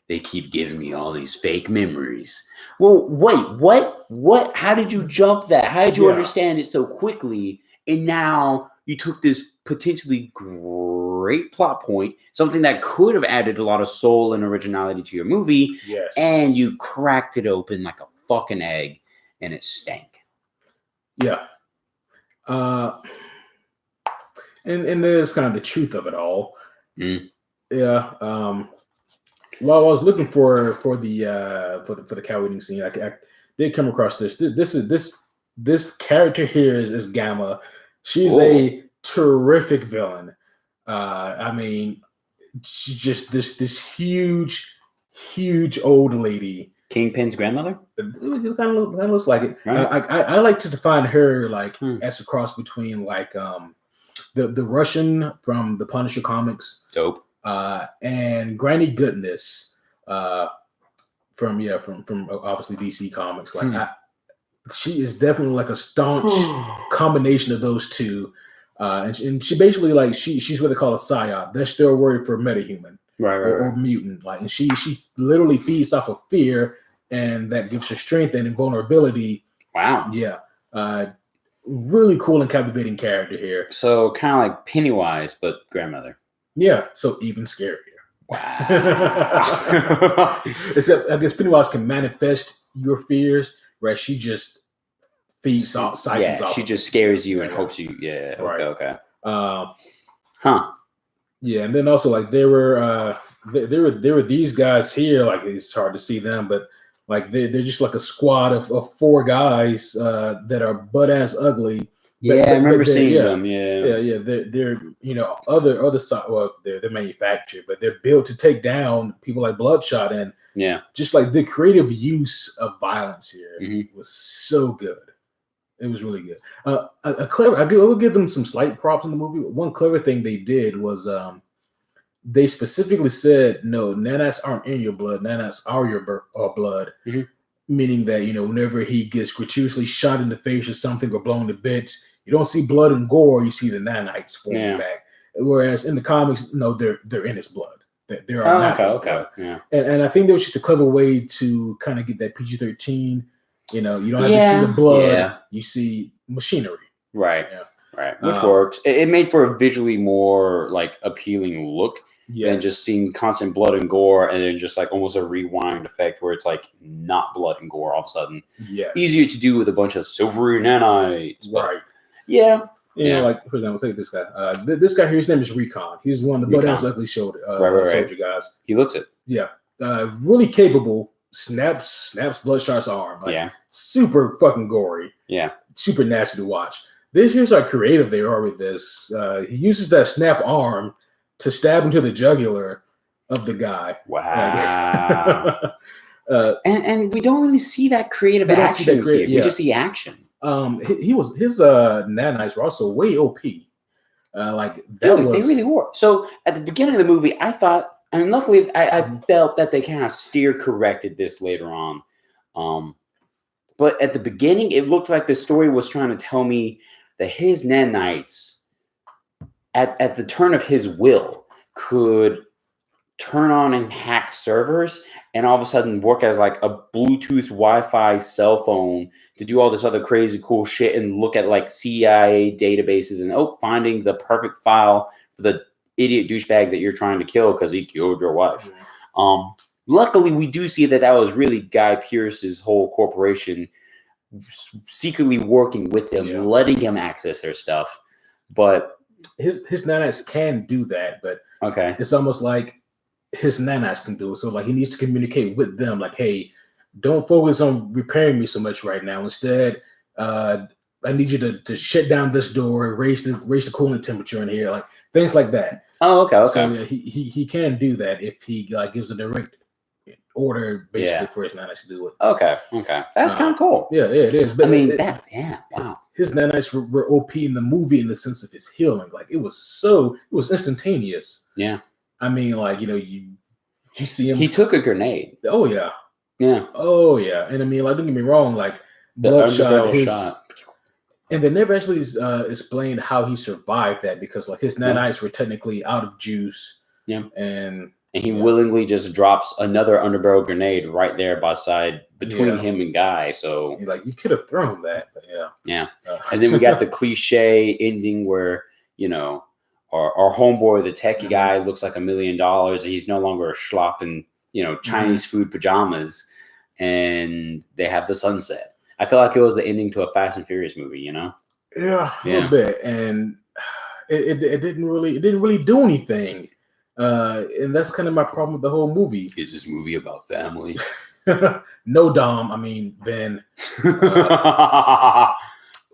Speaker 1: they keep giving me all these fake memories. Well, wait, what? How did you jump that? How did you understand it so quickly? And now you took this potentially great plot point, something that could have added a lot of soul and originality to your movie, and you cracked it open like a fucking egg, and it stank.
Speaker 2: Yeah. And there's kind of the truth of it all. Yeah. While I was looking for the cow eating scene, I did come across this. This character here is Gamma. She's a terrific villain. I mean, she's just this huge old lady.
Speaker 1: Kingpin's grandmother?
Speaker 2: It kind of looks like it. Right. I like to define her like as a cross between like the Russian from the Punisher comics,
Speaker 1: dope,
Speaker 2: and Granny Goodness from obviously DC Comics. Like she is definitely like a staunch combination of those two. And she basically like she's what they call a psyop. That's their word for metahuman, right. Or mutant. Like, and she literally feeds off of fear, and that gives her strength and invulnerability.
Speaker 1: Wow.
Speaker 2: Yeah. Really cool and captivating character here.
Speaker 1: So kind of like Pennywise, but grandmother.
Speaker 2: Yeah. So even scarier.
Speaker 1: Wow.
Speaker 2: Except I guess Pennywise can manifest your fears, right? She just feeds off.
Speaker 1: Yeah, she just scares you and hopes you. Yeah.
Speaker 2: Right.
Speaker 1: Okay.
Speaker 2: Yeah, and then also like there were these guys here. Like it's hard to see them, but like they're just like a squad of four guys that are butt ass ugly.
Speaker 1: Yeah, I remember seeing them.
Speaker 2: Yeah. They're other side. Well, they're manufactured, but they're built to take down people like Bloodshot, and just like the creative use of violence here was so good. It was really good. A clever. I will give them some slight props in the movie. One clever thing they did was they specifically said, "No, nanites aren't in your blood. Nanites are your blood." Meaning that whenever he gets gratuitously shot in the face or something or blown to bits, you don't see blood and gore. You see the nanites forming back. Whereas in the comics, no, they're in his blood. They are not his blood.
Speaker 1: Yeah.
Speaker 2: And I think that was just a clever way to kind of get that PG-13. You know, you don't have to see the blood. You see machinery.
Speaker 1: Right. Yeah. Right. Which works. It made for a visually more like appealing look than just seeing constant blood and gore, and then just like almost a rewind effect where it's like not blood and gore all of a sudden.
Speaker 2: Yes.
Speaker 1: Easier to do with a bunch of silvery nanites.
Speaker 2: Right.
Speaker 1: Yeah.
Speaker 2: You know, like for example, take this guy. This guy here, his name is Recon. He's one of the butt ass ugly soldier guys.
Speaker 1: He looks it.
Speaker 2: Yeah. Really capable. Snaps Bloodshot's arm. Like, super fucking gory.
Speaker 1: Yeah.
Speaker 2: Super nasty to watch. Here's how creative they are with this. He uses that snap arm to stab into the jugular of the guy.
Speaker 1: Wow. And we don't really see that creative action here. We just see action.
Speaker 2: His nanites were also way OP. They
Speaker 1: really were. So at the beginning of the movie, I thought, and luckily I felt that they kind of steer corrected this later on. But at the beginning, it looked like the story was trying to tell me that his nanites, at the turn of his will, could turn on and hack servers and all of a sudden work as like a Bluetooth Wi-Fi cell phone to do all this other crazy cool shit and look at like CIA databases and finding the perfect file for the idiot douchebag that you're trying to kill because he killed your wife. Luckily, we do see that was really Guy Pearce's whole corporation secretly working with him, letting him access their stuff. But
Speaker 2: his nanites can do that, but it's almost like his nanites can do it. So like he needs to communicate with them, like, hey, don't focus on repairing me so much right now. Instead, I need you to shut down this door, raise the coolant temperature in here, like things like that.
Speaker 1: Oh, okay.
Speaker 2: So he can do that if he gives a direct order basically for his nanites to do it.
Speaker 1: Okay. That's kind of cool.
Speaker 2: Yeah, it is. But
Speaker 1: wow.
Speaker 2: His nanites were OP in the movie in the sense of his healing. Like it was instantaneous.
Speaker 1: Yeah.
Speaker 2: I mean, like, you see him.
Speaker 1: He took a grenade.
Speaker 2: Oh yeah.
Speaker 1: Yeah.
Speaker 2: Oh yeah. And I mean, like, don't get me wrong, like Bloodshot, shot. And they never actually explained how he survived that because like his nanites were technically out of juice.
Speaker 1: Yeah.
Speaker 2: And
Speaker 1: he willingly just drops another underbarrel grenade right there between him and Guy. So
Speaker 2: like you could have thrown that, but
Speaker 1: yeah. And then we got the cliche ending where our homeboy, the techie guy, looks like $1 million. And he's no longer a schlop in Chinese food pajamas, and they have the sunset. I feel like it was the ending to a Fast and Furious movie.
Speaker 2: Yeah, a little bit, and it didn't really do anything. And that's kind of my problem with the whole movie.
Speaker 1: Is this movie about family?
Speaker 2: No, Dom. I mean, Ben.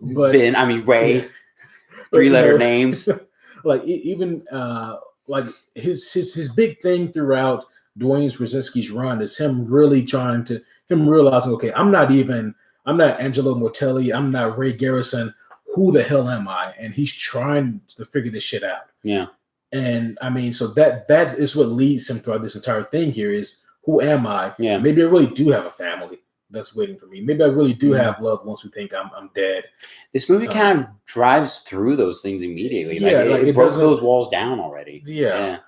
Speaker 1: Ben. I mean, Ray. 3-letter names.
Speaker 2: Like even like his big thing throughout Dwayne Straczynski's run is him realizing, okay, I'm not Angelo Mortelli. I'm not Ray Garrison. Who the hell am I? And he's trying to figure this shit out.
Speaker 1: Yeah.
Speaker 2: And I mean, so that is what leads him throughout this entire thing here is, who am I?
Speaker 1: Yeah.
Speaker 2: Maybe I really do have a family that's waiting for me. Maybe I really do have loved ones who think I'm dead.
Speaker 1: This movie kind of drives through those things immediately. Like it broke those walls down already.
Speaker 2: Yeah.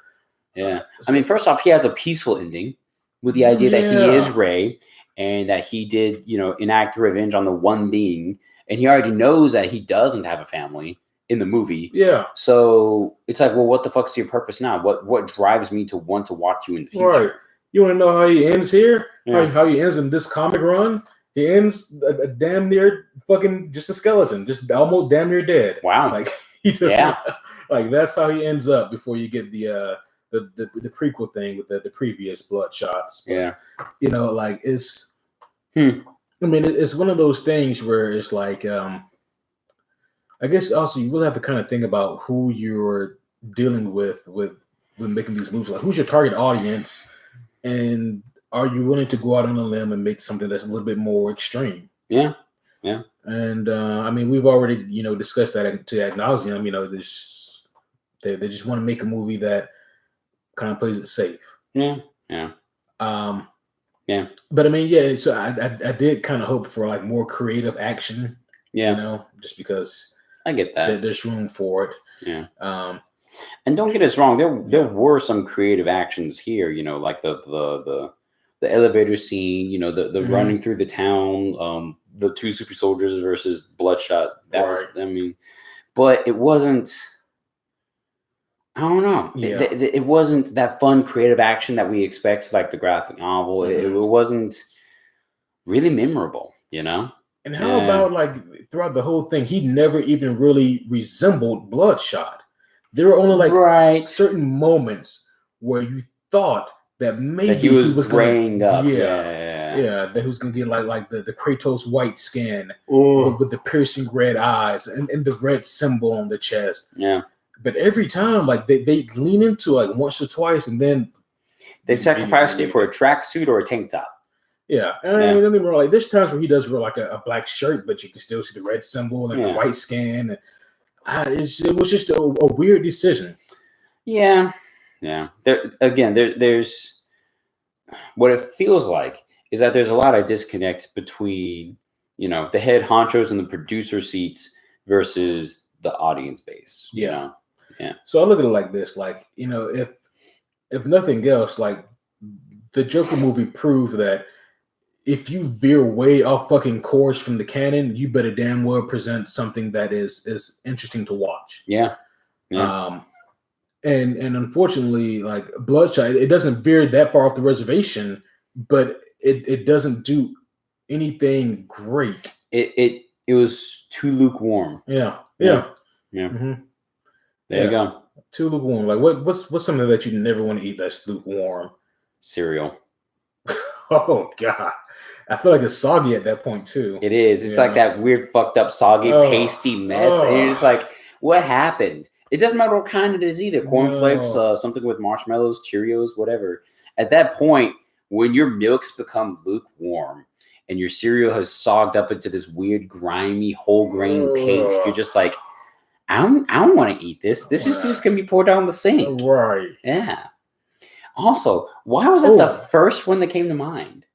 Speaker 1: I mean, first off, he has a peaceful ending with the idea that he is Ray and that he did, enact revenge on the one being. And he already knows that he doesn't have a family in the movie.
Speaker 2: Yeah.
Speaker 1: So it's like, well, what the fuck's your purpose now? What drives me to want to watch you in the future?
Speaker 2: Right. You want to know how he ends here? Yeah. How he ends in this comic run? He ends a damn near fucking just a skeleton, just almost damn near dead.
Speaker 1: Wow.
Speaker 2: Like he just like that's how he ends up before you get the prequel thing with the previous Bloodshots. But, like it's. I mean, it's one of those things where it's like, I guess also you really have to kind of think about who you're dealing with when making these moves. Like, who's your target audience, and are you willing to go out on a limb and make something that's a little bit more extreme?
Speaker 1: Yeah.
Speaker 2: And I mean, we've already discussed that to ad nauseum. They just want to make a movie that kind of plays it safe.
Speaker 1: Yeah.
Speaker 2: But I mean, so I did kind of hope for like more creative action.
Speaker 1: Yeah.
Speaker 2: Just because
Speaker 1: I get that.
Speaker 2: there's room for it.
Speaker 1: Yeah. And don't get us wrong, there were some creative actions here, like the elevator scene, the running through the town, the two super soldiers versus Bloodshot. That was, I mean, but it wasn't. I don't know.
Speaker 2: Yeah.
Speaker 1: It wasn't that fun creative action that we expect, like the graphic novel. It wasn't really memorable,
Speaker 2: And how about like throughout the whole thing, he never even really resembled Bloodshot. There were only like certain moments where you thought that maybe
Speaker 1: he was
Speaker 2: going to
Speaker 1: up.
Speaker 2: That he was going to get like the Kratos white skin with the piercing red eyes and the red symbol on the chest.
Speaker 1: Yeah.
Speaker 2: But every time, like they lean into like once or twice, and then
Speaker 1: they sacrificed it for a tracksuit or a tank top.
Speaker 2: Yeah, and I mean, like there's times where he does wear like a black shirt, but you can still see the red symbol and the white skin. It was just a weird decision.
Speaker 1: Yeah. There's what it feels like is that there's a lot of disconnect between the head honchos and the producer seats versus the audience base.
Speaker 2: Yeah. So I look at it like this, like if nothing else, like the Joker movie proved that if you veer way off fucking course from the canon, you better damn well present something that is interesting to watch.
Speaker 1: Yeah.
Speaker 2: And unfortunately, like Bloodshot, it doesn't veer that far off the reservation, but it doesn't do anything great.
Speaker 1: It was too lukewarm.
Speaker 2: Yeah.
Speaker 1: Mm-hmm. There you go.
Speaker 2: Too lukewarm. Like what's something that you never want to eat that's lukewarm?
Speaker 1: Cereal.
Speaker 2: Oh God. I feel like it's soggy at that point too.
Speaker 1: It is. It's like that weird, fucked up, soggy, pasty mess. And you're just like, what happened? It doesn't matter what kind it is either. Cornflakes, something with marshmallows, Cheerios, whatever. At that point, when your milk's become lukewarm and your cereal has sogged up into this weird, grimy, whole grain paste, you're just like, I don't want to eat this. This is just going to be poured down the sink.
Speaker 2: Right.
Speaker 1: Yeah. Also, why was that the first one that came to mind?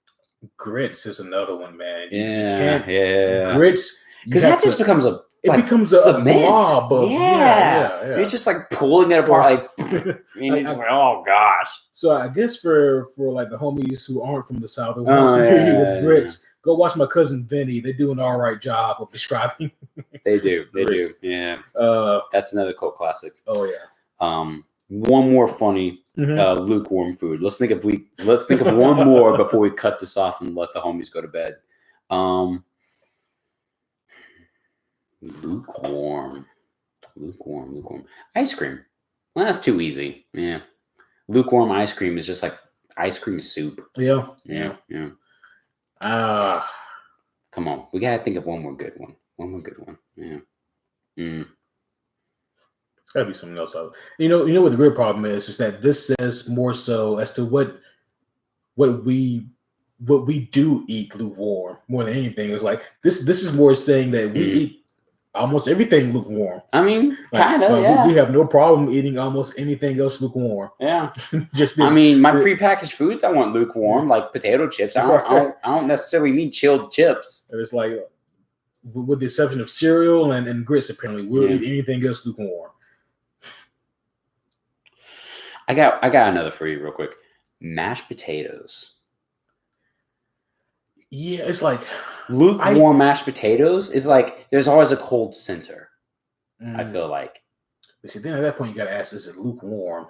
Speaker 2: Grits is another one, man.
Speaker 1: Yeah.
Speaker 2: Grits,
Speaker 1: because that just becomes a
Speaker 2: becomes
Speaker 1: cement.
Speaker 2: A blob of
Speaker 1: You're just like pulling it apart, like, and you're just like, oh gosh.
Speaker 2: So I guess for like the homies who aren't from the South, who aren't familiar with grits, go watch my cousin Vinny. They're doing an all right job of describing.
Speaker 1: They do. Yeah. That's another cult classic.
Speaker 2: Oh yeah.
Speaker 1: One more funny lukewarm food. Let's think of one more before we cut this off and let the homies go to bed. Lukewarm. Ice cream. Well, that's too easy. Yeah. Lukewarm ice cream is just like ice cream soup.
Speaker 2: Yeah.
Speaker 1: Come on. We gotta think of one more good one. Yeah.
Speaker 2: It's gotta be something else. You know what the real problem is that this says more so as to what we do eat lukewarm more than anything. It's like this is more saying that we eat almost everything lukewarm.
Speaker 1: I mean, kind of.
Speaker 2: Yeah. We have no problem eating almost anything else lukewarm.
Speaker 1: Yeah. My prepackaged foods I want lukewarm, like potato chips. I don't necessarily need chilled chips.
Speaker 2: It's like, with the exception of cereal and grits, apparently we'll eat anything else lukewarm.
Speaker 1: I got another for you real quick. Mashed potatoes.
Speaker 2: Yeah, it's like
Speaker 1: lukewarm mashed potatoes is like there's always a cold center. I feel like.
Speaker 2: But see, then at that point you gotta ask, is it lukewarm?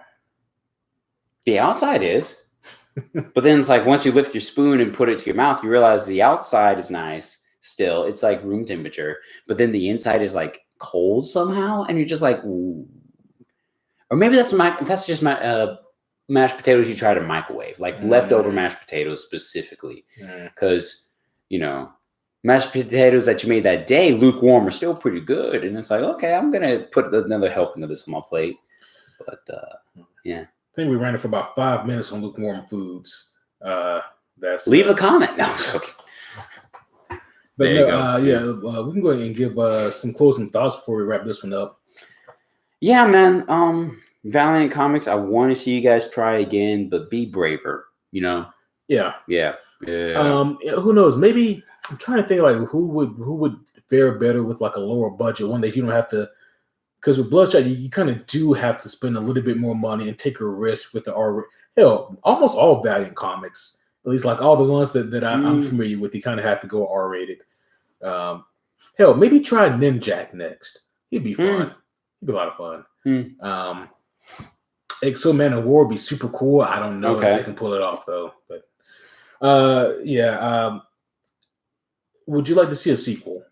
Speaker 1: The outside is. But then it's like once you lift your spoon and put it to your mouth, you realize the outside is nice still. It's like room temperature. But then the inside is like cold somehow. And you're just like, ooh. Or maybe that's just my mashed potatoes you try to microwave, like leftover mashed potatoes specifically. Because, mashed potatoes that you made that day, lukewarm, are still pretty good. And it's like, okay, I'm going to put another helping of this on my plate. But, yeah.
Speaker 2: I think we ran it for about 5 minutes on lukewarm foods.
Speaker 1: Leave a comment. No, okay.
Speaker 2: But we can go ahead and give some closing thoughts before we wrap this one up.
Speaker 1: Yeah, man. Valiant Comics, I want to see you guys try again, but be braver, Yeah.
Speaker 2: Who knows? Maybe I'm trying to think like who would fare better with like a lower budget, one that you don't have to because with Bloodshot, you kind of do have to spend a little bit more money and take a risk with the R. Hell, almost all Valiant comics, at least like all the ones that I'm familiar with, you kind of have to go R rated. Hell, maybe try Ninjak next. He'd be fun. He'd be a lot of fun. Exo Man of War would be super cool. I don't know if they can pull it off though. But would you like to see a sequel?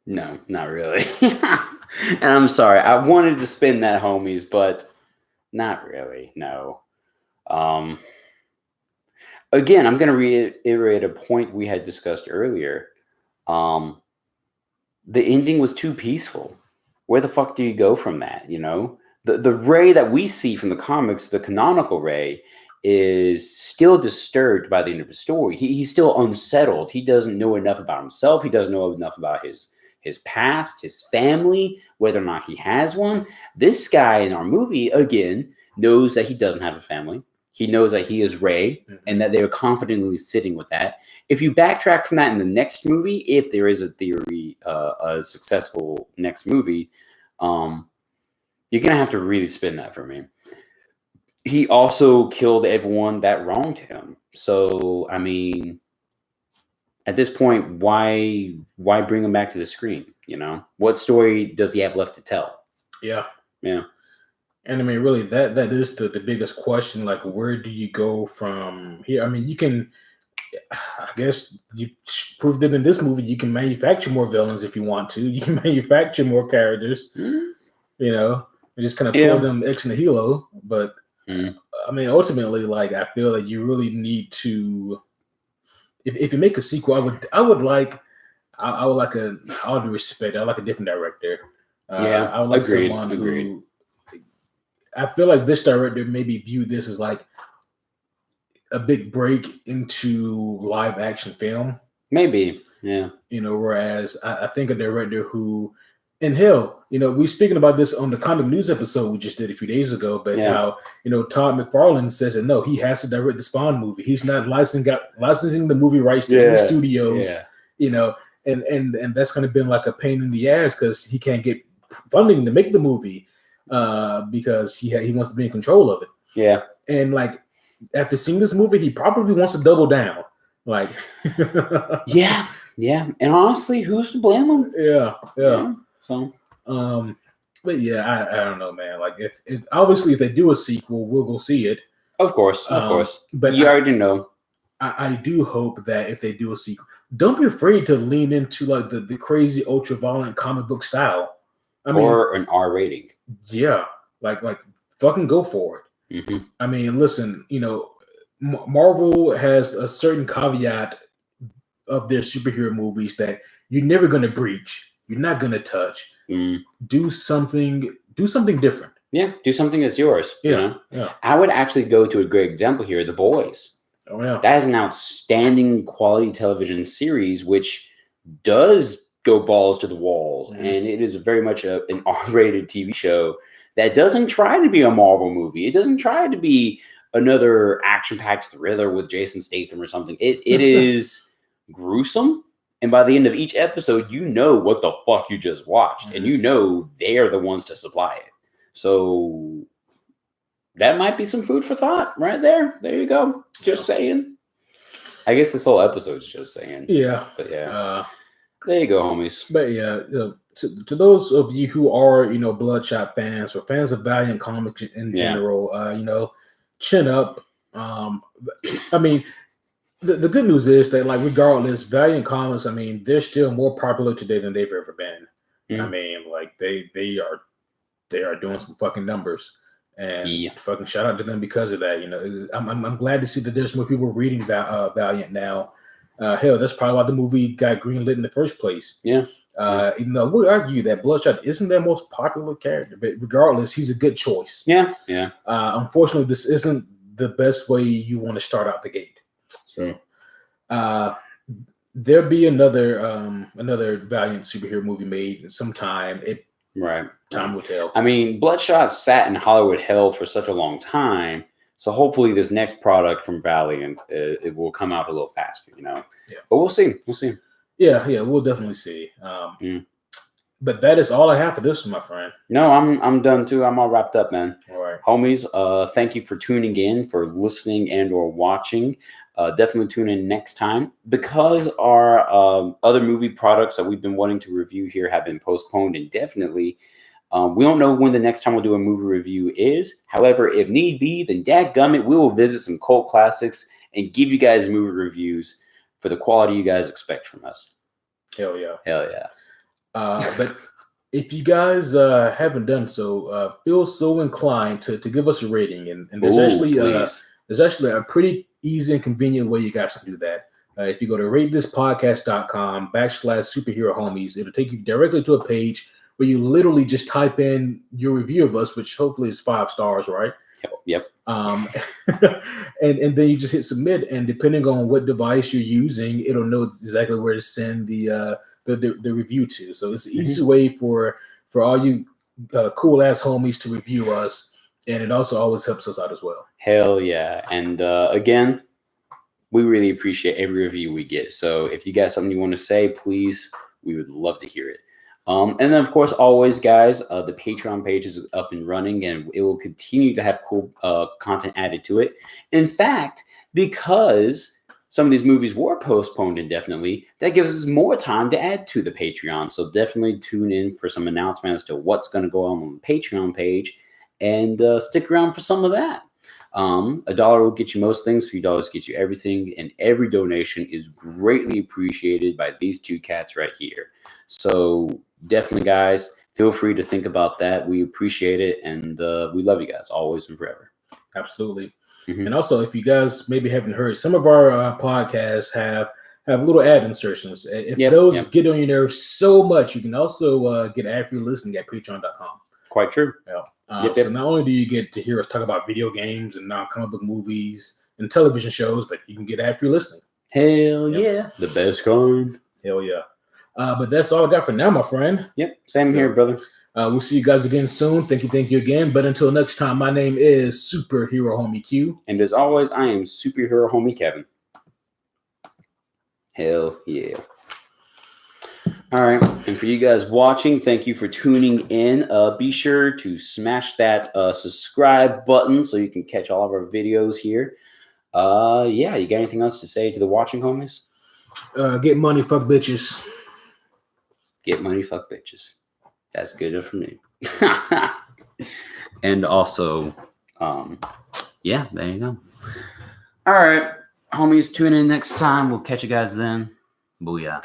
Speaker 1: No, not really. And I'm sorry. I wanted to spin that, homies, but not really. No. Again, I'm going to reiterate a point we had discussed earlier. The ending was too peaceful. Where the fuck do you go from that? You know, the Ray that we see from the comics, the canonical Ray, is still disturbed by the end of the story. He's still unsettled. He doesn't know enough about himself. He doesn't know enough about his past, his family, whether or not he has one. This guy in our movie, again, knows that he doesn't have a family. He knows that he is Ray and that they're confidently sitting with that. If you backtrack from that in the next movie, if there is a theory, a successful next movie, you're going to have to really spin that for me. He also killed everyone that wronged him. So, I mean, at this point, why bring him back to the screen? You know, what story does he have left to tell?
Speaker 2: Yeah.
Speaker 1: And
Speaker 2: I mean, really, that is the biggest question. Like, where do you go from here? I mean, you can, I guess, you proved it in this movie. You can manufacture more villains if you want to. You can manufacture more characters. You know, and just kind of pull them ex nihilo. But I mean, ultimately, like, I feel like you really need to. If you make a sequel, I would like all due respect, I like a different director. I would like someone who. I feel like this director maybe viewed this as like a big break into live action film.
Speaker 1: Maybe, yeah.
Speaker 2: You know, whereas I think a director who, and hell, you know, we speaking about this on the comic news episode we just did a few days ago, but how, you know, Todd McFarlane says that no, he has to direct the Spawn movie. He's not licensing the movie rights to any studios, you know, and that's kind of been like a pain in the ass because he can't get funding to make the movie. Because he wants to be in control of it. Yeah. And like after seeing this movie, he probably wants to double down. Like
Speaker 1: Yeah. And honestly, who's to blame him?
Speaker 2: Yeah.
Speaker 1: So
Speaker 2: but yeah, I don't know, man. Like if obviously if they do a sequel, we'll go see it.
Speaker 1: Of course. But you already know.
Speaker 2: I do hope that if they do a sequel, don't be afraid to lean into like the crazy ultra violent comic book style. I mean,
Speaker 1: or an R rating.
Speaker 2: Yeah, like fucking go for it. I mean, listen, you know, Marvel has a certain caveat of their superhero movies that you're never going to breach. You're not going to touch. Do something different.
Speaker 1: Yeah, do something that's yours. Yeah. I would actually go to a great example here, The Boys.
Speaker 2: Oh yeah,
Speaker 1: that is an outstanding quality television series, which does go balls to the walls, and it is very much an R-rated TV show that doesn't try to be a Marvel movie. It doesn't try to be another action-packed thriller with Jason Statham or something. It is gruesome, and by the end of each episode, you know what the fuck you just watched, and you know they are the ones to supply it. So that might be some food for thought right there. There you go. Just saying. I guess this whole episode's just saying.
Speaker 2: Yeah.
Speaker 1: But yeah. There you go, homies.
Speaker 2: But yeah, to those of you who are, you know, Bloodshot fans or fans of Valiant comics in general, you know, chin up. I mean, the good news is that, like, regardless, Valiant comics, I mean, they're still more popular today than they've ever been. I mean, like, they are doing some fucking numbers, and fucking shout out to them because of that. You know, I'm glad to see that there's more people reading Valiant now. Hell, that's probably why the movie got greenlit in the first place.
Speaker 1: Yeah.
Speaker 2: Even though I would argue that Bloodshot isn't their most popular character, but regardless, he's a good choice.
Speaker 1: Yeah.
Speaker 2: Unfortunately, this isn't the best way you want to start out the gate. So, there'll be another Valiant superhero movie made sometime. Time will tell.
Speaker 1: I mean, Bloodshot sat in Hollywood hell for such a long time. So hopefully this next product from Valiant, it will come out a little faster, you know.
Speaker 2: Yeah.
Speaker 1: But we'll see.
Speaker 2: Yeah, we'll definitely see. But that is all I have for this one, my friend.
Speaker 1: No, I'm done too. I'm all wrapped up, man.
Speaker 2: All right.
Speaker 1: Homies, thank you for tuning in, for listening and or watching. Definitely tune in next time. Because our other movie products that we've been wanting to review here have been postponed indefinitely, we don't know when the next time we'll do a movie review is. However, if need be, then dadgummit, we will visit some cult classics and give you guys movie reviews for the quality you guys expect from us.
Speaker 2: Hell yeah. But if you guys haven't done so, feel so inclined to give us a rating, and there's actually a pretty easy and convenient way you guys can do that. If you go to ratethispodcast.com/superhero homies, it'll take you directly to a page where you literally just type in your review of us, which hopefully is 5 stars, right?
Speaker 1: Yep.
Speaker 2: And then you just hit submit, and depending on what device you're using, it'll know exactly where to send the review to. So it's an easy way for all you cool ass homies to review us, and it also always helps us out as well.
Speaker 1: Hell yeah. And again, we really appreciate every review we get. So if you got something you want to say, please, we would love to hear it. And then, of course, always, guys, the Patreon page is up and running, and it will continue to have cool content added to it. In fact, because some of these movies were postponed indefinitely, that gives us more time to add to the Patreon. So definitely tune in for some announcements as to what's going to go on the Patreon page, and stick around for some of that. $1 will get you most things, $3 gets you everything, and every donation is greatly appreciated by these two cats right here. So definitely, guys, feel free to think about that. We appreciate it, and we love you guys always and forever.
Speaker 2: Absolutely. And also, if you guys maybe haven't heard, some of our podcasts have little ad insertions. If those get on your nerves so much, you can also get ad-free listening at patreon.com.
Speaker 1: Quite true.
Speaker 2: Yeah. So not only do you get to hear us talk about video games and comic book movies and television shows, but you can get ad-free listening.
Speaker 1: Hell yeah. The best kind.
Speaker 2: Hell yeah. But that's all I got for now, my friend.
Speaker 1: Yep. Same here, brother.
Speaker 2: We'll see you guys again soon. Thank you again. But until next time, my name is Superhero Homie Q.
Speaker 1: And as always, I am Superhero Homie Kevin. Hell yeah. All right. And for you guys watching, thank you for tuning in. Be sure to smash that subscribe button so you can catch all of our videos here. Yeah, you got anything else to say to the watching homies?
Speaker 2: Get money, fuck bitches.
Speaker 1: Get money, fuck bitches. That's good enough for me. And also, yeah, there you go. All right, homies, tune in next time. We'll catch you guys then. Booyah.